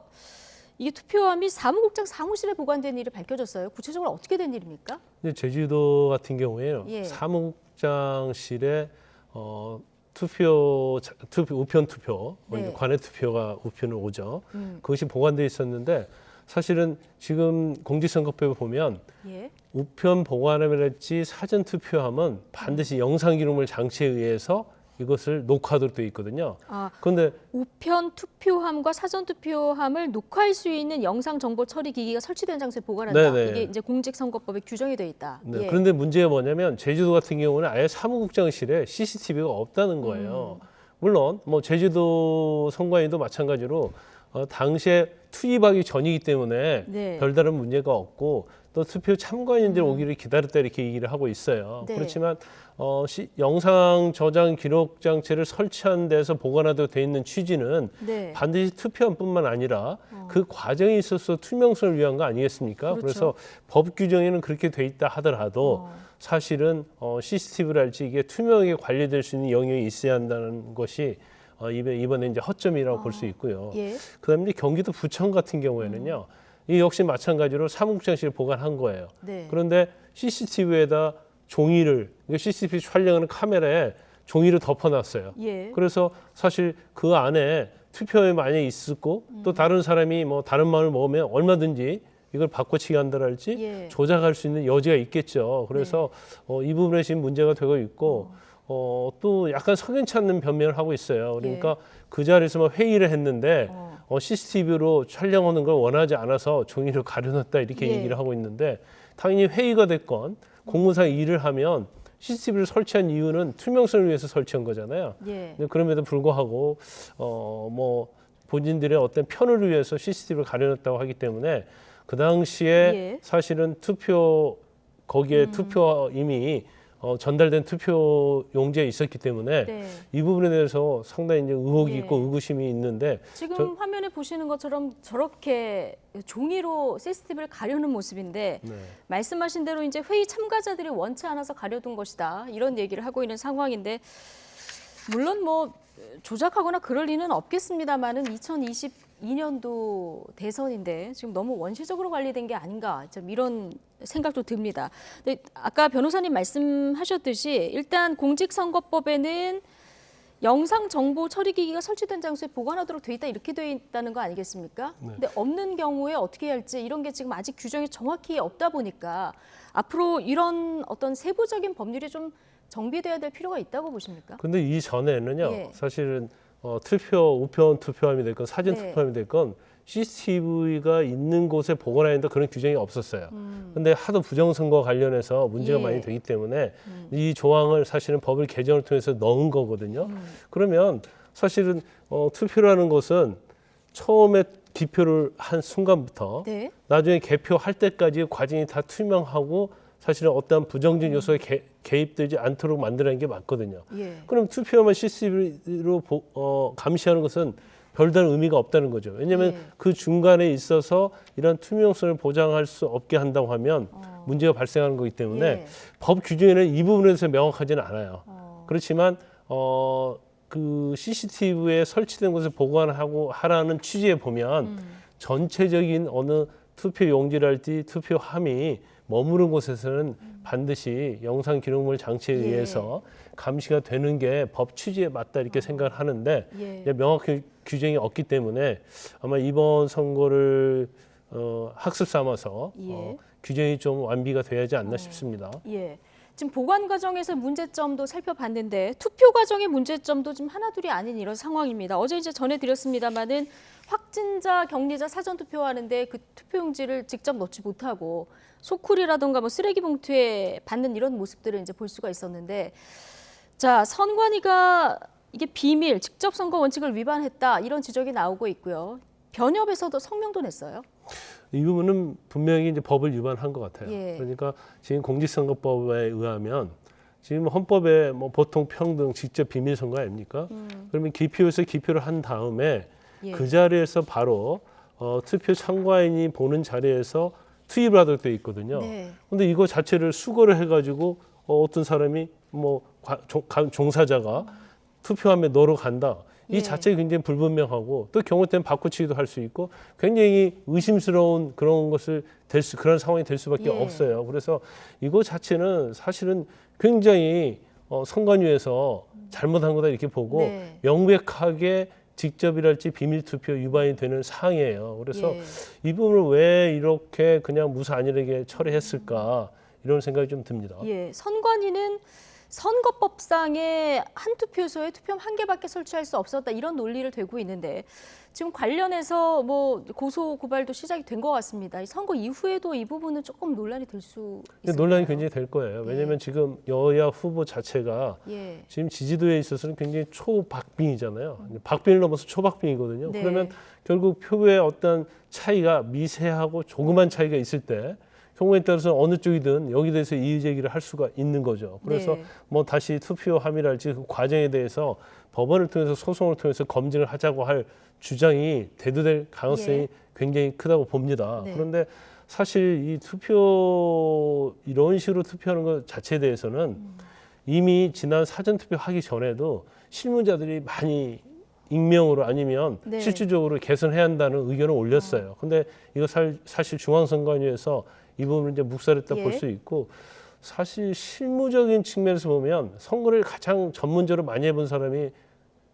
S1: 이게 투표함이 사무국장 사무실에 보관된 일이 밝혀졌어요. 구체적으로 어떻게 된 일입니까?
S19: 제주도 같은 경우에요.
S1: 예.
S19: 사무국장실에 우편 투표,
S1: 네.
S19: 관외 투표가 우편으로 오죠. 그것이 보관돼 있었는데 사실은 지금 공직선거법에 보면
S1: 예.
S19: 우편 보관함이랄지 사전 투표함은 반드시 영상 기록물 장치에 의해서 이것을 녹화하도록 되어 있거든요. 그런데
S1: 우편 투표함과 사전 투표함을 녹화할 수 있는 영상 정보 처리 기기가 설치된 장소에 보관한다.
S19: 네네.
S1: 이게 이제 공직선거법에 규정이 되어 있다.
S19: 네,
S1: 예.
S19: 그런데 문제가 뭐냐면 제주도 같은 경우는 아예 사무국장실에 CCTV가 없다는 거예요. 물론 제주도 선관위도 마찬가지로 당시에 투입하기 전이기 때문에
S1: 네.
S19: 별다른 문제가 없고 또 투표 참관인들 오기를 기다렸다 이렇게 얘기를 하고 있어요.
S1: 네.
S19: 그렇지만 영상 저장 기록 장치를 설치한 데서 보관하도록 돼 있는 취지는
S1: 네.
S19: 반드시 투표함뿐만 아니라 그 과정에 있어서 투명성을 위한 거 아니겠습니까?
S1: 그렇죠.
S19: 그래서 법 규정에는 그렇게 돼 있다 하더라도 사실은 CCTV랄지 이게 투명하게 관리될 수 있는 영역이 있어야 한다는 것이 이번에 이제 허점이라고 볼 수 있고요.
S1: 예.
S19: 그다음에 이제 경기도 부천 같은 경우에는요. 이 역시 마찬가지로 사무국장실 보관한 거예요.
S1: 네.
S19: 그런데 CCTV에다 종이를 CCTV 촬영하는 카메라에 종이를 덮어놨어요.
S1: 예.
S19: 그래서 사실 그 안에 투표에 만약에 있었고 또 다른 사람이 다른 마음을 먹으면 얼마든지 이걸 바꿔치기 한다랄지
S1: 예.
S19: 조작할 수 있는 여지가 있겠죠. 그래서 이 부분에 지금 문제가 되고 있고 또 약간 석연치 않는 변명을 하고 있어요. 그러니까 그 자리에서만 회의를 했는데 CCTV로 촬영하는 걸 원하지 않아서 종이를 가려놨다 이렇게
S1: 예.
S19: 얘기를 하고 있는데 당연히 회의가 됐건 공무상 일을 하면 CCTV를 설치한 이유는 투명성을 위해서 설치한 거잖아요.
S1: 예.
S19: 근데 그럼에도 불구하고 본인들의 어떤 편을 위해서 CCTV를 가려놨다고 하기 때문에 그 당시에
S1: 예.
S19: 사실은 거기에 투표 이미 전달된 투표 용지에 있었기 때문에
S1: 네.
S19: 이 부분에 대해서 상당히 이제 의혹이
S1: 예.
S19: 있고 의구심이 있는데
S1: 지금 화면에 보시는 것처럼 저렇게 종이로 CCTV를 가려는 모습인데
S19: 네.
S1: 말씀하신 대로 이제 회의 참가자들이 원치 않아서 가려둔 것이다. 이런 얘기를 하고 있는 상황인데 물론 조작하거나 그럴 리는 없겠습니다만은 2022년도 대선인데 지금 너무 원시적으로 관리된 게 아닌가 좀 이런 생각도 듭니다. 근데 아까 변호사님 말씀하셨듯이 일단 공직선거법에는 영상 정보 처리 기기가 설치된 장소에 보관하도록 돼 있다 이렇게 돼 있다는 거 아니겠습니까?
S19: 네.
S1: 근데 없는 경우에 어떻게 할지 이런 게 지금 아직 규정이 정확히 없다 보니까 앞으로 이런 어떤 세부적인 법률이 좀 정비돼야 될 필요가 있다고 보십니까?
S19: 근데 이전에는요.
S1: 예.
S19: 사실은 우편 투표함이 됐건 사진
S1: 네.
S19: 투표함이 됐건 CCTV가 있는 곳에 보관해야 된다 그런 규정이 없었어요. 근데 하도 부정선거 관련해서 문제가
S1: 예.
S19: 많이 되기 때문에 이 조항을 사실은 법을 개정을 통해서 넣은 거거든요. 그러면 사실은 투표라는 것은 처음에 기표를 한 순간부터
S1: 네.
S19: 나중에 개표할 때까지 과정이 다 투명하고 사실은 어떠한 부정적 요소에 개입되지 않도록 만들어낸 게 맞거든요.
S1: 예.
S19: 그럼 투표만 CCTV로 감시하는 것은 별다른 의미가 없다는 거죠. 왜냐하면
S1: 예.
S19: 그 중간에 있어서 이런 투명성을 보장할 수 없게 한다고 하면 문제가 발생하는 거기 때문에
S1: 예.
S19: 법 규정에는 이 부분에 대해서 명확하지는 않아요. 그렇지만 그 CCTV에 설치된 곳에 보관하고 하라는 취지에 보면 전체적인 어느 투표 용지랄지 투표함이 머무른 곳에서는 반드시 영상 기록물 장치에
S1: 예.
S19: 의해서 감시가 되는 게 법 취지에 맞다 이렇게 생각을 하는데
S1: 예.
S19: 명확히 규정이 없기 때문에 아마 이번 선거를 학습 삼아서
S1: 예.
S19: 규정이 좀 완비가 돼야 하지 않나 싶습니다.
S1: 예. 지금 보관 과정에서 문제점도 살펴봤는데 투표 과정의 문제점도 지금 하나둘이 아닌 이런 상황입니다. 어제 이제 전해드렸습니다마는 확진자, 격리자 사전 투표하는데 그 투표용지를 직접 넣지 못하고 소쿠리라든가 쓰레기 봉투에 받는 이런 모습들을 이제 볼 수가 있었는데 자, 선관위가 이게 비밀, 직접 선거 원칙을 위반했다 이런 지적이 나오고 있고요. 변협에서도 성명도 냈어요.
S19: 이 부분은 분명히 이제 법을 위반한 것 같아요.
S1: 예.
S19: 그러니까 지금 공직선거법에 의하면 지금 헌법에 뭐 보통 평등, 직접 비밀 선거 아닙니까? 그러면 기표에서 기표를 한 다음에
S1: 예.
S19: 그 자리에서 바로 투표 참가인이 보는 자리에서 투입을 하도록 돼 있거든요.
S1: 네.
S19: 근데 이거 자체를 수거를 해가지고 어떤 사람이 뭐 종사자가 투표함에 넣으러 간다. 이
S1: 예.
S19: 자체가 굉장히 불분명하고 또 경우 때는 바꾸치기도 할 수 있고 굉장히 의심스러운 그런 것을 그런 상황이 될 수밖에
S1: 예.
S19: 없어요. 그래서 이거 자체는 사실은 굉장히 선관위에서 잘못한 거다 이렇게 보고
S1: 네.
S19: 명백하게 직접이랄지 비밀 투표 위반이 되는 사항이에요. 그래서
S1: 예.
S19: 이 부분을 왜 이렇게 그냥 무사안일하게 처리했을까 이런 생각이 좀 듭니다.
S1: 예, 선관위는 선거법상의 한 투표소에 투표함 한 개밖에 설치할 수 없었다 이런 논리를 대고 있는데 지금 관련해서 뭐 고소 고발도 시작이 된 것 같습니다. 이 선거 이후에도 이 부분은 조금 논란이 될 수 있을까요?
S19: 논란이 굉장히 될 거예요. 왜냐하면 지금 여야 후보 자체가
S1: 예.
S19: 지금 지지도에 있어서는 굉장히 초박빙이잖아요. 박빙을 넘어서 초박빙이거든요.
S1: 네.
S19: 그러면 결국 표의 어떤 차이가 미세하고 조그만 차이가 있을 때 경우에 따라서 어느 쪽이든 여기 대해서 이의 제기를 할 수가 있는 거죠. 그래서
S1: 네.
S19: 뭐 다시 투표함이랄지 그 과정에 대해서 법원을 통해서 소송을 통해서 검증을 하자고 할 주장이 대두될 가능성이
S1: 예.
S19: 굉장히 크다고 봅니다.
S1: 네.
S19: 그런데 사실 이 이런 식으로 투표하는 것 자체에 대해서는 이미 지난 사전투표 하기 전에도 실무자들이 많이 익명으로 아니면
S1: 네.
S19: 실질적으로 개선해야 한다는 의견을 올렸어요. 근데 이거 사실 중앙선관위에서 이 부분을 이제 묵살했다
S1: 예.
S19: 볼 수 있고 사실 실무적인 측면에서 보면 선거를 가장 전문적으로 많이 해본 사람이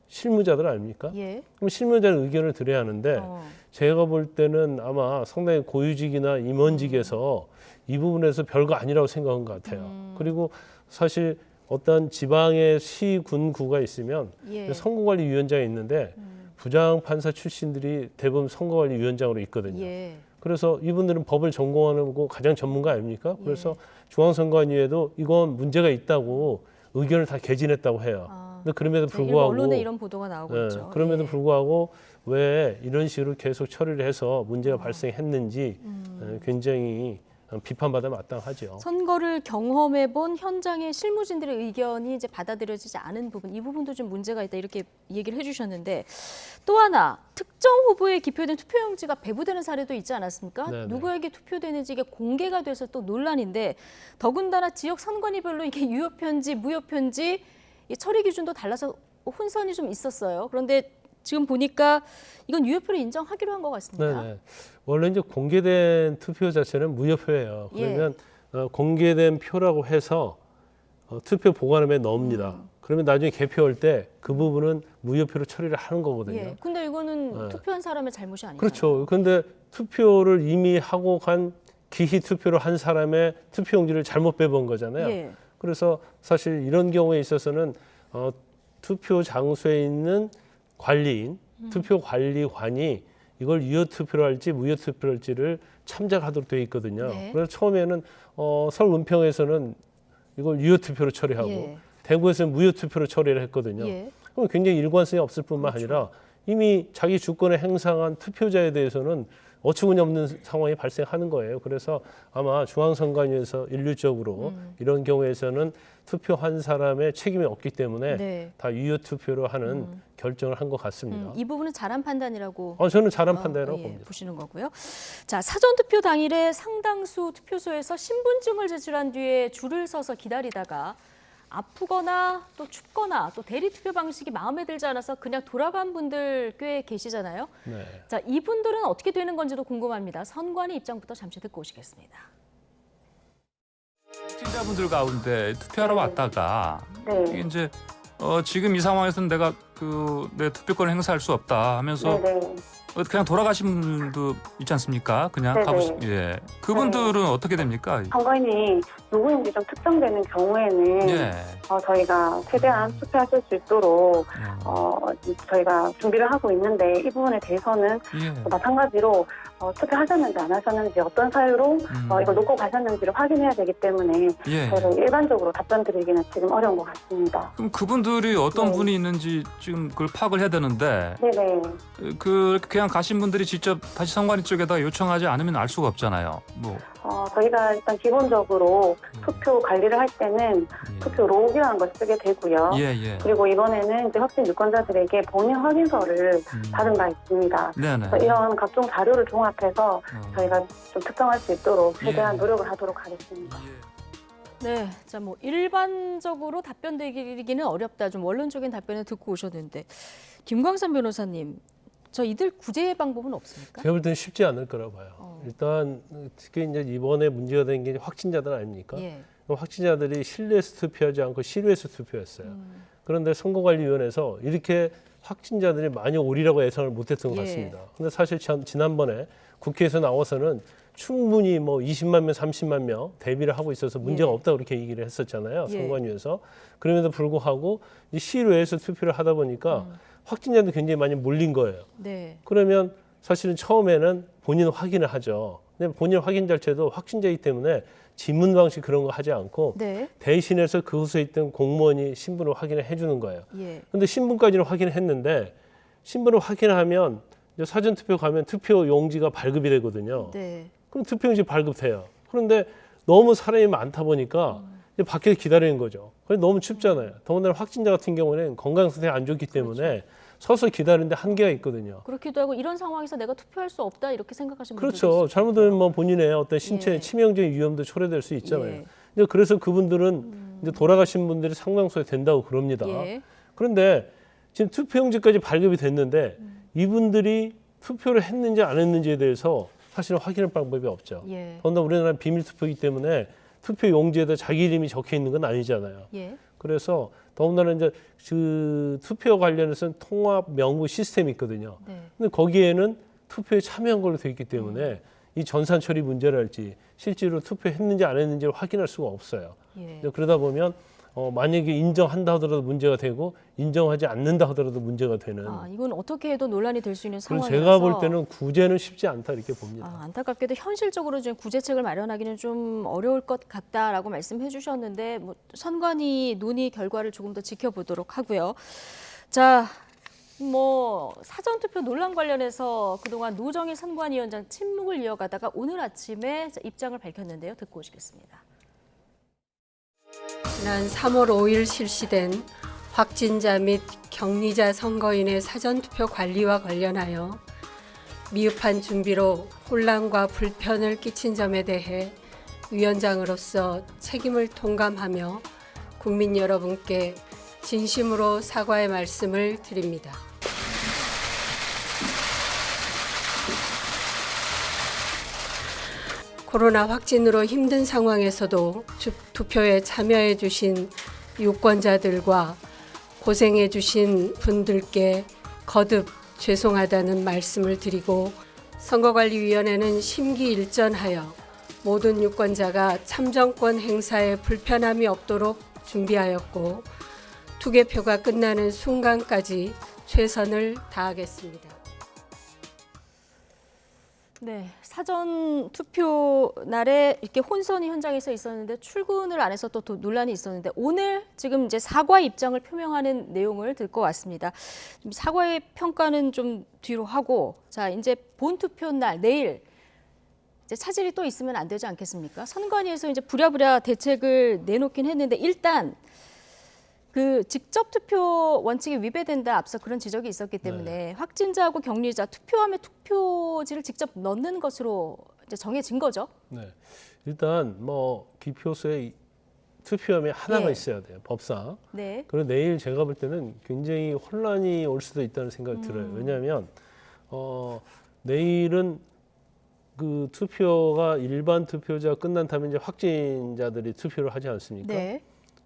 S19: 실무자들 아닙니까?
S1: 예.
S19: 그럼 실무자의 의견을 들어야 하는데 제가 볼 때는 아마 상당히 고위직이나 임원직에서 이 부분에서 별거 아니라고 생각한 것 같아요. 그리고 사실 어떤 지방의 시, 군, 구가 있으면
S1: 예.
S19: 선거관리위원장이 있는데 부장판사 출신들이 대부분 선거관리위원장으로 있거든요.
S1: 예.
S19: 그래서 이분들은 법을 전공하는 거 가장 전문가 아닙니까? 그래서 중앙선관위에도 이건 문제가 있다고 의견을 다 개진했다고 해요. 근데 그럼에도
S1: 일부
S19: 불구하고
S1: 언론에 이런 보도가 나오고 있죠.
S19: 그럼에도
S1: 예.
S19: 불구하고 왜 이런 식으로 계속 처리를 해서 문제가 발생했는지 굉장히 비판받아 마땅하죠.
S1: 선거를 경험해본 현장의 실무진들의 의견이 이제 받아들여지지 않은 부분, 이 부분도 좀 문제가 있다 이렇게 얘기를 해주셨는데 또 하나 특정 후보에 기표된 투표용지가 배부되는 사례도 있지 않았습니까?
S19: 네네.
S1: 누구에게 투표되는지 이게 공개가 돼서 또 논란인데 더군다나 지역 선관위별로 이게 유효편지, 무효편지 이 처리 기준도 달라서 혼선이 좀 있었어요. 그런데 지금 보니까 이건 유효표로 인정하기로 한 것 같습니다.
S19: 네. 원래 이제 공개된 투표 자체는 무효표예요.
S1: 예.
S19: 그러면 공개된 표라고 해서 투표 보관함에 넣습니다. 그러면 나중에 개표할 때 그 부분은 무효표로 처리를 하는 거거든요.
S1: 예. 근데 이거는
S19: 네.
S1: 투표한 사람의 잘못이 아니잖아요.
S19: 그렇죠. 그런데 투표를 이미 하고 간 기희 투표를 한 사람의 투표용지를 잘못 빼본 거잖아요.
S1: 예.
S19: 그래서 사실 이런 경우에 있어서는 투표 장소에 있는 관리인, 투표 관리관이 이걸 유효 투표로 할지 무효 투표로 할지를 참작하도록 되어 있거든요.
S1: 네.
S19: 그래서 처음에는 서울 은평에서는 이걸 유효 투표로 처리하고
S1: 예.
S19: 대구에서는 무효 투표로 처리를 했거든요.
S1: 예.
S19: 그럼 굉장히 일관성이 없을 뿐만
S1: 그렇죠.
S19: 아니라 이미 자기 주권을 행사한 투표자에 대해서는 어처구니 없는 상황이 발생하는 거예요. 그래서 아마 중앙선관위에서 일률적으로 이런 경우에서는 투표한 사람의 책임이 없기 때문에
S1: 네.
S19: 다 유효 투표로 하는 결정을 한 것 같습니다.
S1: 이 부분은 잘한 판단이라고
S19: 저는 잘한 판단이라고
S1: 예,
S19: 봅니다.
S1: 보시는 거고요. 자, 사전투표 당일에 상당수 투표소에서 신분증을 제출한 뒤에 줄을 서서 기다리다가 아프거나 또 춥거나 또 대리투표 방식이 마음에 들지 않아서 그냥 돌아간 분들 꽤 계시잖아요.
S19: 네.
S1: 자, 이분들은 어떻게 되는 건지도 궁금합니다. 선관위 입장부터 잠시 듣고 오시겠습니다.
S20: 시청자분들 가운데 투표하러 왔다가 이게 이제 지금 이 상황에서는 내가 내 투표권을 행사할 수 없다 하면서 그냥 돌아가신 분도 있지 않습니까? 그냥
S21: 네네.
S20: 예. 그분들은 어떻게 됩니까?
S21: 선거인이 누구인지 좀 특정되는 경우에는
S20: 예.
S21: 저희가 최대한 투표하실 수 있도록 저희가 준비를 하고 있는데 이 부분에 대해서는
S20: 예.
S21: 마찬가지로 투표하셨는지 안 하셨는지 어떤 사유로 이걸 놓고 가셨는지를 확인해야 되기 때문에
S20: 예.
S21: 저희가 일반적으로 답변 드리기는 지금 어려운 것 같습니다.
S20: 그럼 그분들이 어떤
S21: 네.
S20: 분이 있는지 지금 그걸 파악을 해야 되는데
S21: 네네.
S20: 그냥 가신 분들이 직접 다시 선관위 쪽에다 요청하지 않으면 알 수가 없잖아요. 뭐.
S21: 저희가 일단 기본적으로 투표 관리를 할 때는 투표 록이라는 걸 쓰게 되고요.
S20: 예, 예.
S21: 그리고 이번에는 이제 확진 유권자들에게 본인 확인서를 받은 바 있습니다.
S20: 네네.
S21: 그래서 이런 각종 자료를 종합해서 저희가 좀 특정할 수 있도록 최대한 노력을 하도록 하겠습니다.
S1: 네, 자 뭐 일반적으로 답변 드리기는 어렵다. 좀 원론적인 답변을 듣고 오셨는데 김광산 변호사님, 저 이들 구제 방법은 없습니까?
S19: 제가 볼 때는 쉽지 않을 거라 봐요. 일단 특히 이제 이번에 문제가 된 게 확진자들 아닙니까?
S1: 예.
S19: 확진자들이 실내에서 투표하지 않고 실외에서 투표했어요. 그런데 선거관리위원회에서 이렇게 확진자들이 많이 오리라고 예상을 못했던 것
S1: 예.
S19: 같습니다. 그런데 사실 지난번에 국회에서 나와서는 충분히 뭐 20만 명, 30만 명 대비를 하고 있어서 문제가
S1: 예.
S19: 없다고 그렇게 얘기를 했었잖아요.
S1: 예.
S19: 선관위에서. 그럼에도 불구하고 이 실외에서 투표를 하다 보니까 확진자도 굉장히 많이 몰린 거예요.
S1: 네.
S19: 그러면 사실은 처음에는 본인 확인을 하죠. 근데 본인 확인 자체도 확진자이기 때문에 지문 방식 그런 거 하지 않고
S1: 네.
S19: 대신해서 그 후에 있던 공무원이 신분을 확인을 해주는 거예요.
S1: 예.
S19: 근데 신분까지는 확인을 했는데 신분을 확인하면 이제 사전 투표 가면 투표 용지가 발급이 되거든요.
S1: 네.
S19: 그럼 투표 용지 발급돼요. 그런데 너무 사람이 많다 보니까 이제 밖에서 기다리는 거죠. 그래서 너무 춥잖아요. 더군다나 확진자 같은 경우는 건강 상태가 안 좋기 때문에 서서 기다리는데 한계가 있거든요.
S1: 그렇기도 하고 이런 상황에서 내가 투표할 수 없다 이렇게 생각하시는 분들도
S19: 그렇죠.
S1: 있어요.
S19: 잘못하면 뭐 본인의 어떤 신체
S1: 예.
S19: 치명적인 위험도 초래될 수 있잖아요.
S1: 예.
S19: 이제 그래서 그분들은 이제 돌아가신 분들이 상당수에 된다고 그럽니다.
S1: 예.
S19: 그런데 지금 투표용지까지 발급이 됐는데 이분들이 투표를 했는지 안 했는지에 대해서 사실은 확인할 방법이 없죠.
S1: 예.
S19: 더군다나 우리나라는 비밀 투표이기 때문에 투표 용지에다 자기 이름이 적혀 있는 건 아니잖아요.
S1: 예.
S19: 그래서 더군다나 이제 그 투표 관련해서는 통합 명부 시스템이 있거든요.
S1: 네.
S19: 근데 거기에는 투표에 참여한 걸로 되어 있기 때문에 이 전산 처리 문제랄지 실제로 투표했는지 안 했는지를 확인할 수가 없어요.
S1: 예.
S19: 그러다 보면 만약에 인정한다 하더라도 문제가 되고 인정하지 않는다 하더라도 문제가 되는.
S1: 이건 어떻게 해도 논란이 될 수 있는
S19: 그래서
S1: 상황이라서
S19: 제가 볼 때는 구제는 쉽지 않다 이렇게 봅니다.
S1: 안타깝게도 현실적으로 좀 구제책을 마련하기는 좀 어려울 것 같다라고 말씀해 주셨는데 뭐 선관위 논의 결과를 조금 더 지켜보도록 하고요. 자, 뭐 사전투표 논란 관련해서 그동안 노정희 선관위원장 침묵을 이어가다가 오늘 아침에 입장을 밝혔는데요. 듣고 오시겠습니다.
S22: 지난 3월 5일 실시된 확진자 및 격리자 선거인의 사전투표 관리와 관련하여 미흡한 준비로 혼란과 불편을 끼친 점에 대해 위원장으로서 책임을 통감하며 국민 여러분께 진심으로 사과의 말씀을 드립니다. 코로나 확진으로 힘든 상황에서도 투표에 참여해 주신 유권자들과 고생해 주신 분들께 거듭 죄송하다는 말씀을 드리고 선거관리위원회는 심기일전하여 모든 유권자가 참정권 행사에 불편함이 없도록 준비하였고 투개표가 끝나는 순간까지 최선을 다하겠습니다.
S1: 네, 사전 투표 날에 이렇게 혼선이 현장에서 있었는데 출근을 안 해서 또 논란이 있었는데 오늘 지금 이제 사과 입장을 표명하는 내용을 듣고 왔습니다. 사과의 평가는 좀 뒤로 하고 자 이제 본 투표 날 내일 이제 차질이 또 있으면 안 되지 않겠습니까? 선관위에서 이제 부랴부랴 대책을 내놓긴 했는데 일단 그 직접 투표 원칙이 위배된다 앞서 그런 지적이 있었기 때문에 확진자하고 격리자 투표함에 투표지를 직접 넣는 것으로 이제 정해진 거죠.
S19: 네, 일단 뭐 기표소에 투표함이 하나가
S1: 예.
S19: 있어야 돼요 법상.
S1: 네.
S19: 그리고 내일 제가 볼 때는 굉장히 혼란이 올 수도 있다는 생각이 들어요. 왜냐하면 내일은 그 투표가 일반 투표자 끝난 다음에 이제 확진자들이 투표를 하지 않습니까?
S1: 네.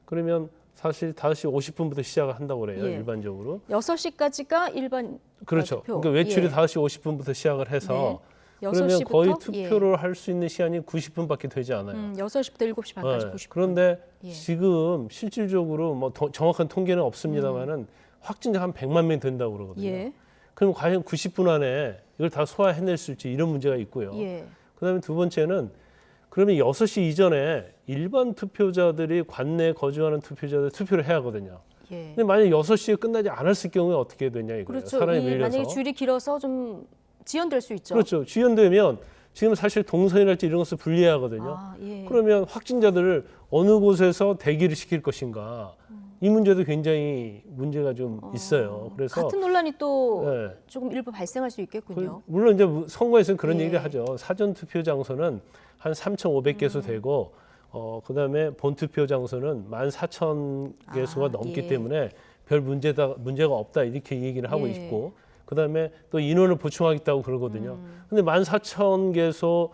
S19: 그러면 사실 5시 50분부터 시작을 한다고 그래요.
S1: 예.
S19: 일반적으로.
S1: 6시까지가 일반
S19: 그렇죠.
S1: 투표.
S19: 그러니까 외출이
S1: 예.
S19: 5시 50분부터 시작을 해서
S1: 네.
S19: 그러면
S1: 6시부터?
S19: 거의 투표를 할 수 있는 시간이 90분밖에 되지 않아요.
S1: 6시부터 7시 반까지
S19: 네.
S1: 90분.
S19: 그런데
S1: 예.
S19: 지금 실질적으로 뭐 정확한 통계는 없습니다만은 확진자 한 100만 명 된다고 그러거든요.
S1: 예.
S19: 그럼 과연 90분 안에 이걸 다 소화해낼 수 있지 이런 문제가 있고요.
S1: 예.
S19: 그다음에 두 번째는 그러면 6시 이전에 일반 투표자들이 관내에 거주하는 투표자들 투표를 해야 하거든요.
S1: 예.
S19: 근데 만약 6시에 끝나지 않았을 경우에 어떻게 되냐 이거예요.
S1: 그렇죠.
S19: 사람이
S1: 이
S19: 밀려서.
S1: 만약에 줄이 길어서 좀 지연될 수 있죠.
S19: 그렇죠. 지연되면 지금 사실 동선이랄지 이런 것을 분리하거든요.
S1: 아, 예.
S19: 그러면 확진자들을 어느 곳에서 대기를 시킬 것인가. 이 문제도 굉장히 문제가 좀 있어요. 그래서
S1: 같은 논란이 또
S19: 네.
S1: 조금 일부 발생할 수 있겠군요.
S19: 물론 이제 선거에서는 그런
S1: 예.
S19: 얘기를 하죠. 사전 투표 장소는 한 3,500개소 되고 그다음에 본 투표 장소는 14,000개소가 넘기
S1: 예.
S19: 때문에 별 문제가 없다 이렇게 얘기를 하고
S1: 예.
S19: 있고 그다음에 또 인원을 보충하겠다고 그러거든요. 근데 14,000개소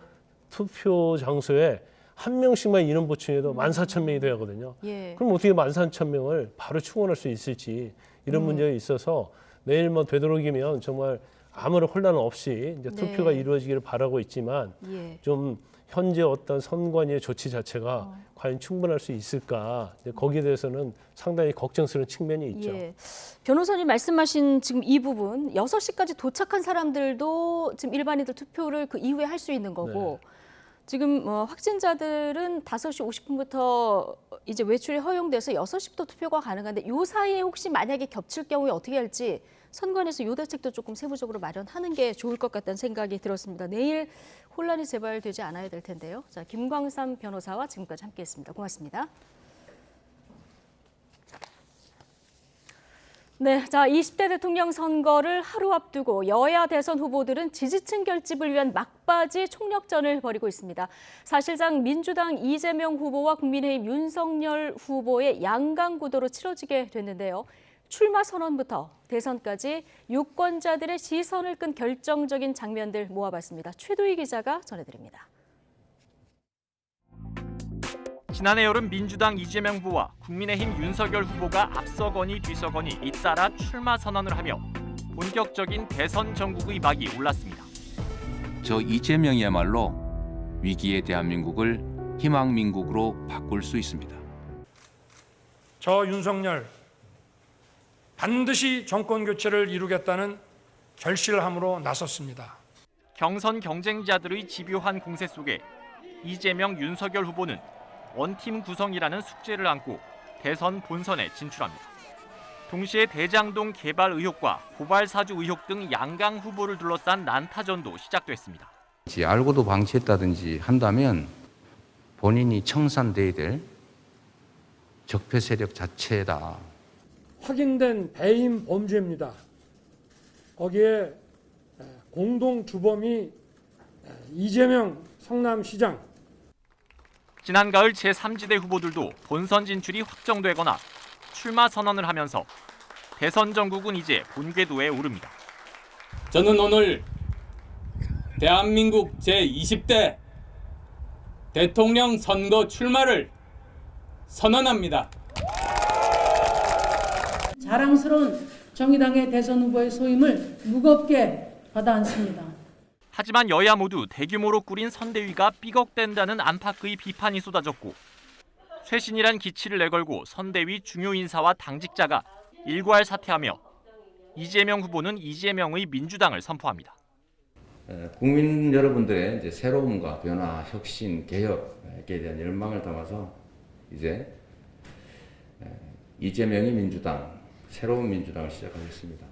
S19: 투표 장소에 한 명씩만 인원 보충해도 14,000명이 돼야 하거든요.
S1: 예.
S19: 그럼 어떻게 14,000명을 바로 충원할 수 있을지 이런 문제가 있어서 내일 뭐 되도록이면 정말 아무런 혼란 없이 이제 투표가
S1: 네.
S19: 이루어지기를 바라고 있지만
S1: 예.
S19: 좀 현재 어떤 선관위의 조치 자체가 과연 충분할 수 있을까 이제 거기에 대해서는 상당히 걱정스러운 측면이 있죠.
S1: 예. 변호사님 말씀하신 지금 이 부분 6시까지 도착한 사람들도 지금 일반인들 투표를 그 이후에 할 수 있는 거고
S19: 네.
S1: 지금 확진자들은 5시 50분부터 이제 외출이 허용돼서 6시부터 투표가 가능한데 요 사이에 혹시 만약에 겹칠 경우에 어떻게 할지 선관위에서 요 대책도 조금 세부적으로 마련하는 게 좋을 것 같다는 생각이 들었습니다. 내일 혼란이 재발되지 않아야 될 텐데요. 자, 김광삼 변호사와 지금까지 함께했습니다. 고맙습니다. 네, 자 20대 대통령 선거를 하루 앞두고 여야 대선 후보들은 지지층 결집을 위한 막바지 총력전을 벌이고 있습니다. 사실상 민주당 이재명 후보와 국민의힘 윤석열 후보의 양강 구도로 치러지게 됐는데요. 출마 선언부터 대선까지 유권자들의 시선을 끈 결정적인 장면들 모아봤습니다. 최도희 기자가 전해드립니다.
S4: 지난해 여름 민주당 이재명 후보와 국민의힘 윤석열 후보가 앞서거니 뒤서거니 잇따라 출마 선언을 하며 본격적인 대선 전국의 막이 올랐습니다.
S6: 저 이재명이야말로 위기의 대한민국을 희망민국으로 바꿀 수 있습니다.
S5: 저 윤석열 반드시 정권 교체를 이루겠다는 결실함으로 나섰습니다.
S4: 경선 경쟁자들의 집요한 공세 속에 이재명, 윤석열 후보는 원팀 구성이라는 숙제를 안고 대선 본선에 진출합니다. 동시에 대장동 개발 의혹과 고발 사주 의혹 등 양강 후보를 둘러싼 난타전도 시작됐습니다.
S23: 알고도 방치했다든지 한다면 본인이 청산돼야 될 적폐 세력 자체다.
S5: 확인된 배임 범죄입니다. 거기에 공동 주범이 이재명 성남시장.
S4: 지난 가을 제3지대 후보들도 본선 진출이 확정되거나 출마 선언을 하면서 대선 전국은 이제 본궤도에 오릅니다.
S24: 저는 오늘 대한민국 제20대 대통령 선거 출마를 선언합니다.
S25: 자랑스러운 정의당의 대선 후보의 소임을 무겁게 받아안습니다.
S4: 하지만 여야 모두 대규모로 꾸린 선대위가 삐걱댄다는 안팎의 비판이 쏟아졌고 쇄신이란 기치를 내걸고 선대위 중요 인사와 당직자가 일괄 사퇴하며 이재명 후보는 이재명의 민주당을 선포합니다.
S23: 국민 여러분들의 이제 새로움과 변화, 혁신, 개혁에 대한 열망을 담아서 이제 이재명의 민주당, 새로운 민주당을 시작하겠습니다.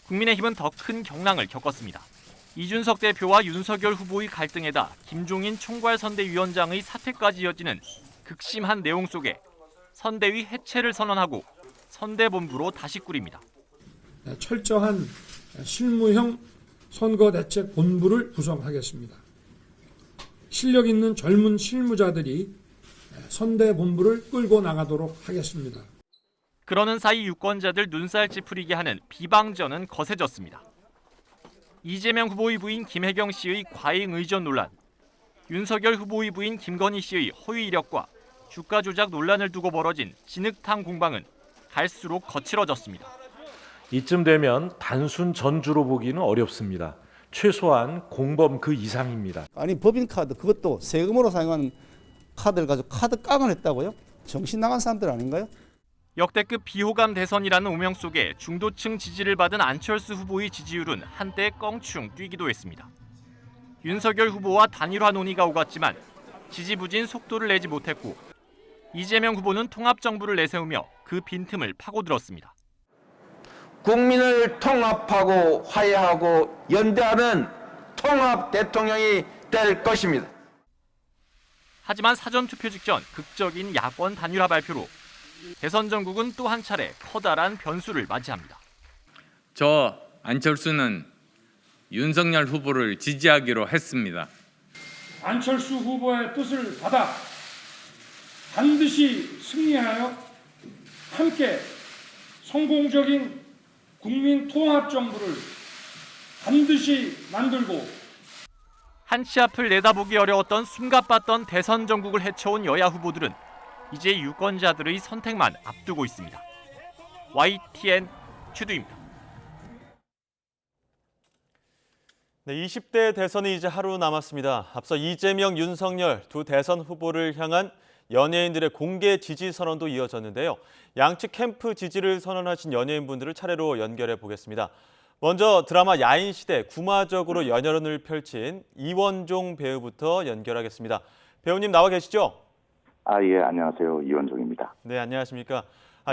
S4: 국민의힘은 더 큰 경랑을 겪었습니다. 이준석 대표와 윤석열 후보의 갈등에다 김종인 총괄선대위원장의 사퇴까지 이어지는 극심한 내용 속에 선대위 해체를 선언하고 선대본부로 다시 꾸립니다.
S5: 철저한 실무형 선거대책본부를 구성하겠습니다. 실력 있는 젊은 실무자들이 선대본부를 끌고 나가도록 하겠습니다.
S4: 그러는 사이 유권자들 눈살 찌푸리게 하는 비방전은 거세졌습니다. 이재명 후보의 부인 김혜경 씨의 과잉 의전 논란, 윤석열 후보의 부인 김건희 씨의 허위 이력과 주가 조작 논란을 두고 벌어진 진흙탕 공방은 갈수록 거칠어졌습니다.
S3: 이쯤 되면 단순 전주로 보기는 어렵습니다. 최소한 공범 그 이상입니다.
S7: 아니 법인카드 그것도 세금으로 사용하는 카드를 가지고 카드 깡을 했다고요? 정신 나간 사람들 아닌가요?
S4: 역대급 비호감 대선이라는 오명 속에 중도층 지지를 받은 안철수 후보의 지지율은 한때 껑충 뛰기도 했습니다. 윤석열 후보와 단일화 논의가 오갔지만 지지부진 속도를 내지 못했고 이재명 후보는 통합정부를 내세우며 그 빈틈을 파고들었습니다.
S8: 국민을 통합하고 화해하고 연대하는 통합 대통령이 될 것입니다.
S4: 하지만 사전투표 직전 극적인 야권 단일화 발표로 대선 전국은 또 한 차례 커다란 변수를 맞이합니다.
S24: 저 안철수는 윤석열 후보를 지지하기로 했습니다.
S5: 안철수 후보의 뜻을 받아 반드시 승리하여 함께 성공적인 국민 통합 정부를 반드시 만들고
S4: 한치 앞을 내다보기 어려웠던 숨가빴던 대선 전국을 헤쳐온 여야 후보들은 이제 유권자들의 선택만 앞두고 있습니다. YTN 최두입니다.
S2: 네, 20대 대선이 이제 하루 남았습니다. 앞서 이재명, 윤석열 두 대선 후보를 향한 연예인들의 공개 지지 선언도 이어졌는데요. 양측 캠프 지지를 선언하신 연예인분들을 차례로 연결해 보겠습니다. 먼저 드라마 야인시대 구마적으로 연연을 펼친 이원종 배우부터 연결하겠습니다. 배우님 나와 계시죠?
S9: 예, 안녕하세요. 이원종입니다.
S2: 네, 안녕하십니까.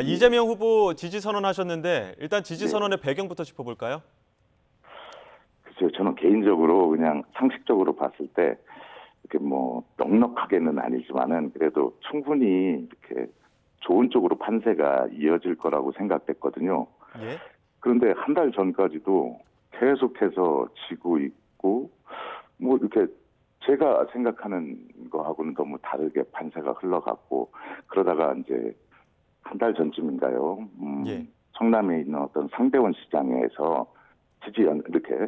S2: 이재명 후보 지지 선언하셨는데 일단 지지 선언의 배경부터 짚어볼까요?
S9: 글쎄요, 저는 개인적으로 그냥 상식적으로 봤을 때 이렇게 뭐 넉넉하게는 아니지만은 그래도 충분히 이렇게 좋은 쪽으로 판세가 이어질 거라고 생각됐거든요.
S2: 예.
S9: 그런데 한 달 전까지도 계속해서 지고 있고 뭐 이렇게 제가 생각하는 거하고는 너무 다르게 판세가 흘러갔고 그러다가 이제 한 달 전쯤인가요? 성남에 있는 어떤 상대원 시장에서 이렇게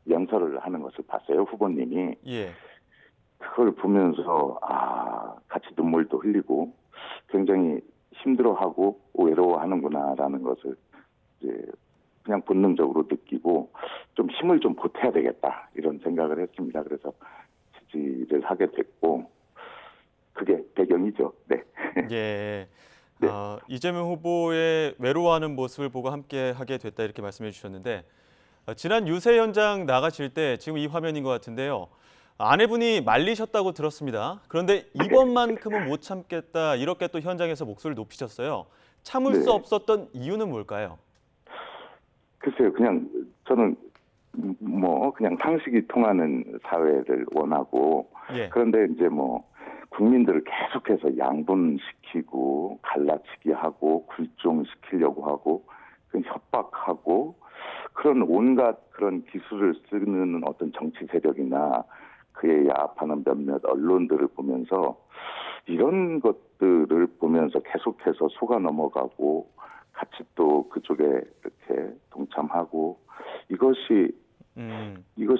S9: 연설을 하는 것을 봤어요, 후보님이.
S2: 예.
S9: 그걸 보면서 같이 눈물도 흘리고 굉장히 힘들어하고 외로워하는구나라는 것을 이제 그냥 본능적으로 느끼고 좀 힘을 좀 보태야 되겠다 이런 생각을 했습니다. 그래서 지지를 하게 됐고 그게 배경이죠. 네.
S2: 예. 네. 이재명 후보의 외로워하는 모습을 보고 함께 하게 됐다 이렇게 말씀해 주셨는데 지난 유세 현장 나가실 때 지금 이 화면인 것 같은데요. 아내분이 말리셨다고 들었습니다. 그런데 이번만큼은 못 참겠다 이렇게 또 현장에서 목소리를 높이셨어요. 참을 수 없었던 이유는 뭘까요?
S9: 글쎄요. 그냥 저는 뭐 그냥 상식이 통하는 사회를 원하고 그런데 이제 뭐 국민들을 계속해서 양분시키고 갈라치기 하고 굴종시키려고 하고 협박하고 그런 온갖 그런 기술을 쓰는 어떤 정치 세력이나 그에 야합하는 몇몇 언론들을 보면서 이런 것들을 보면서 계속해서 속아 넘어가고 같이 또 그쪽에 이렇게 동참하고 이것이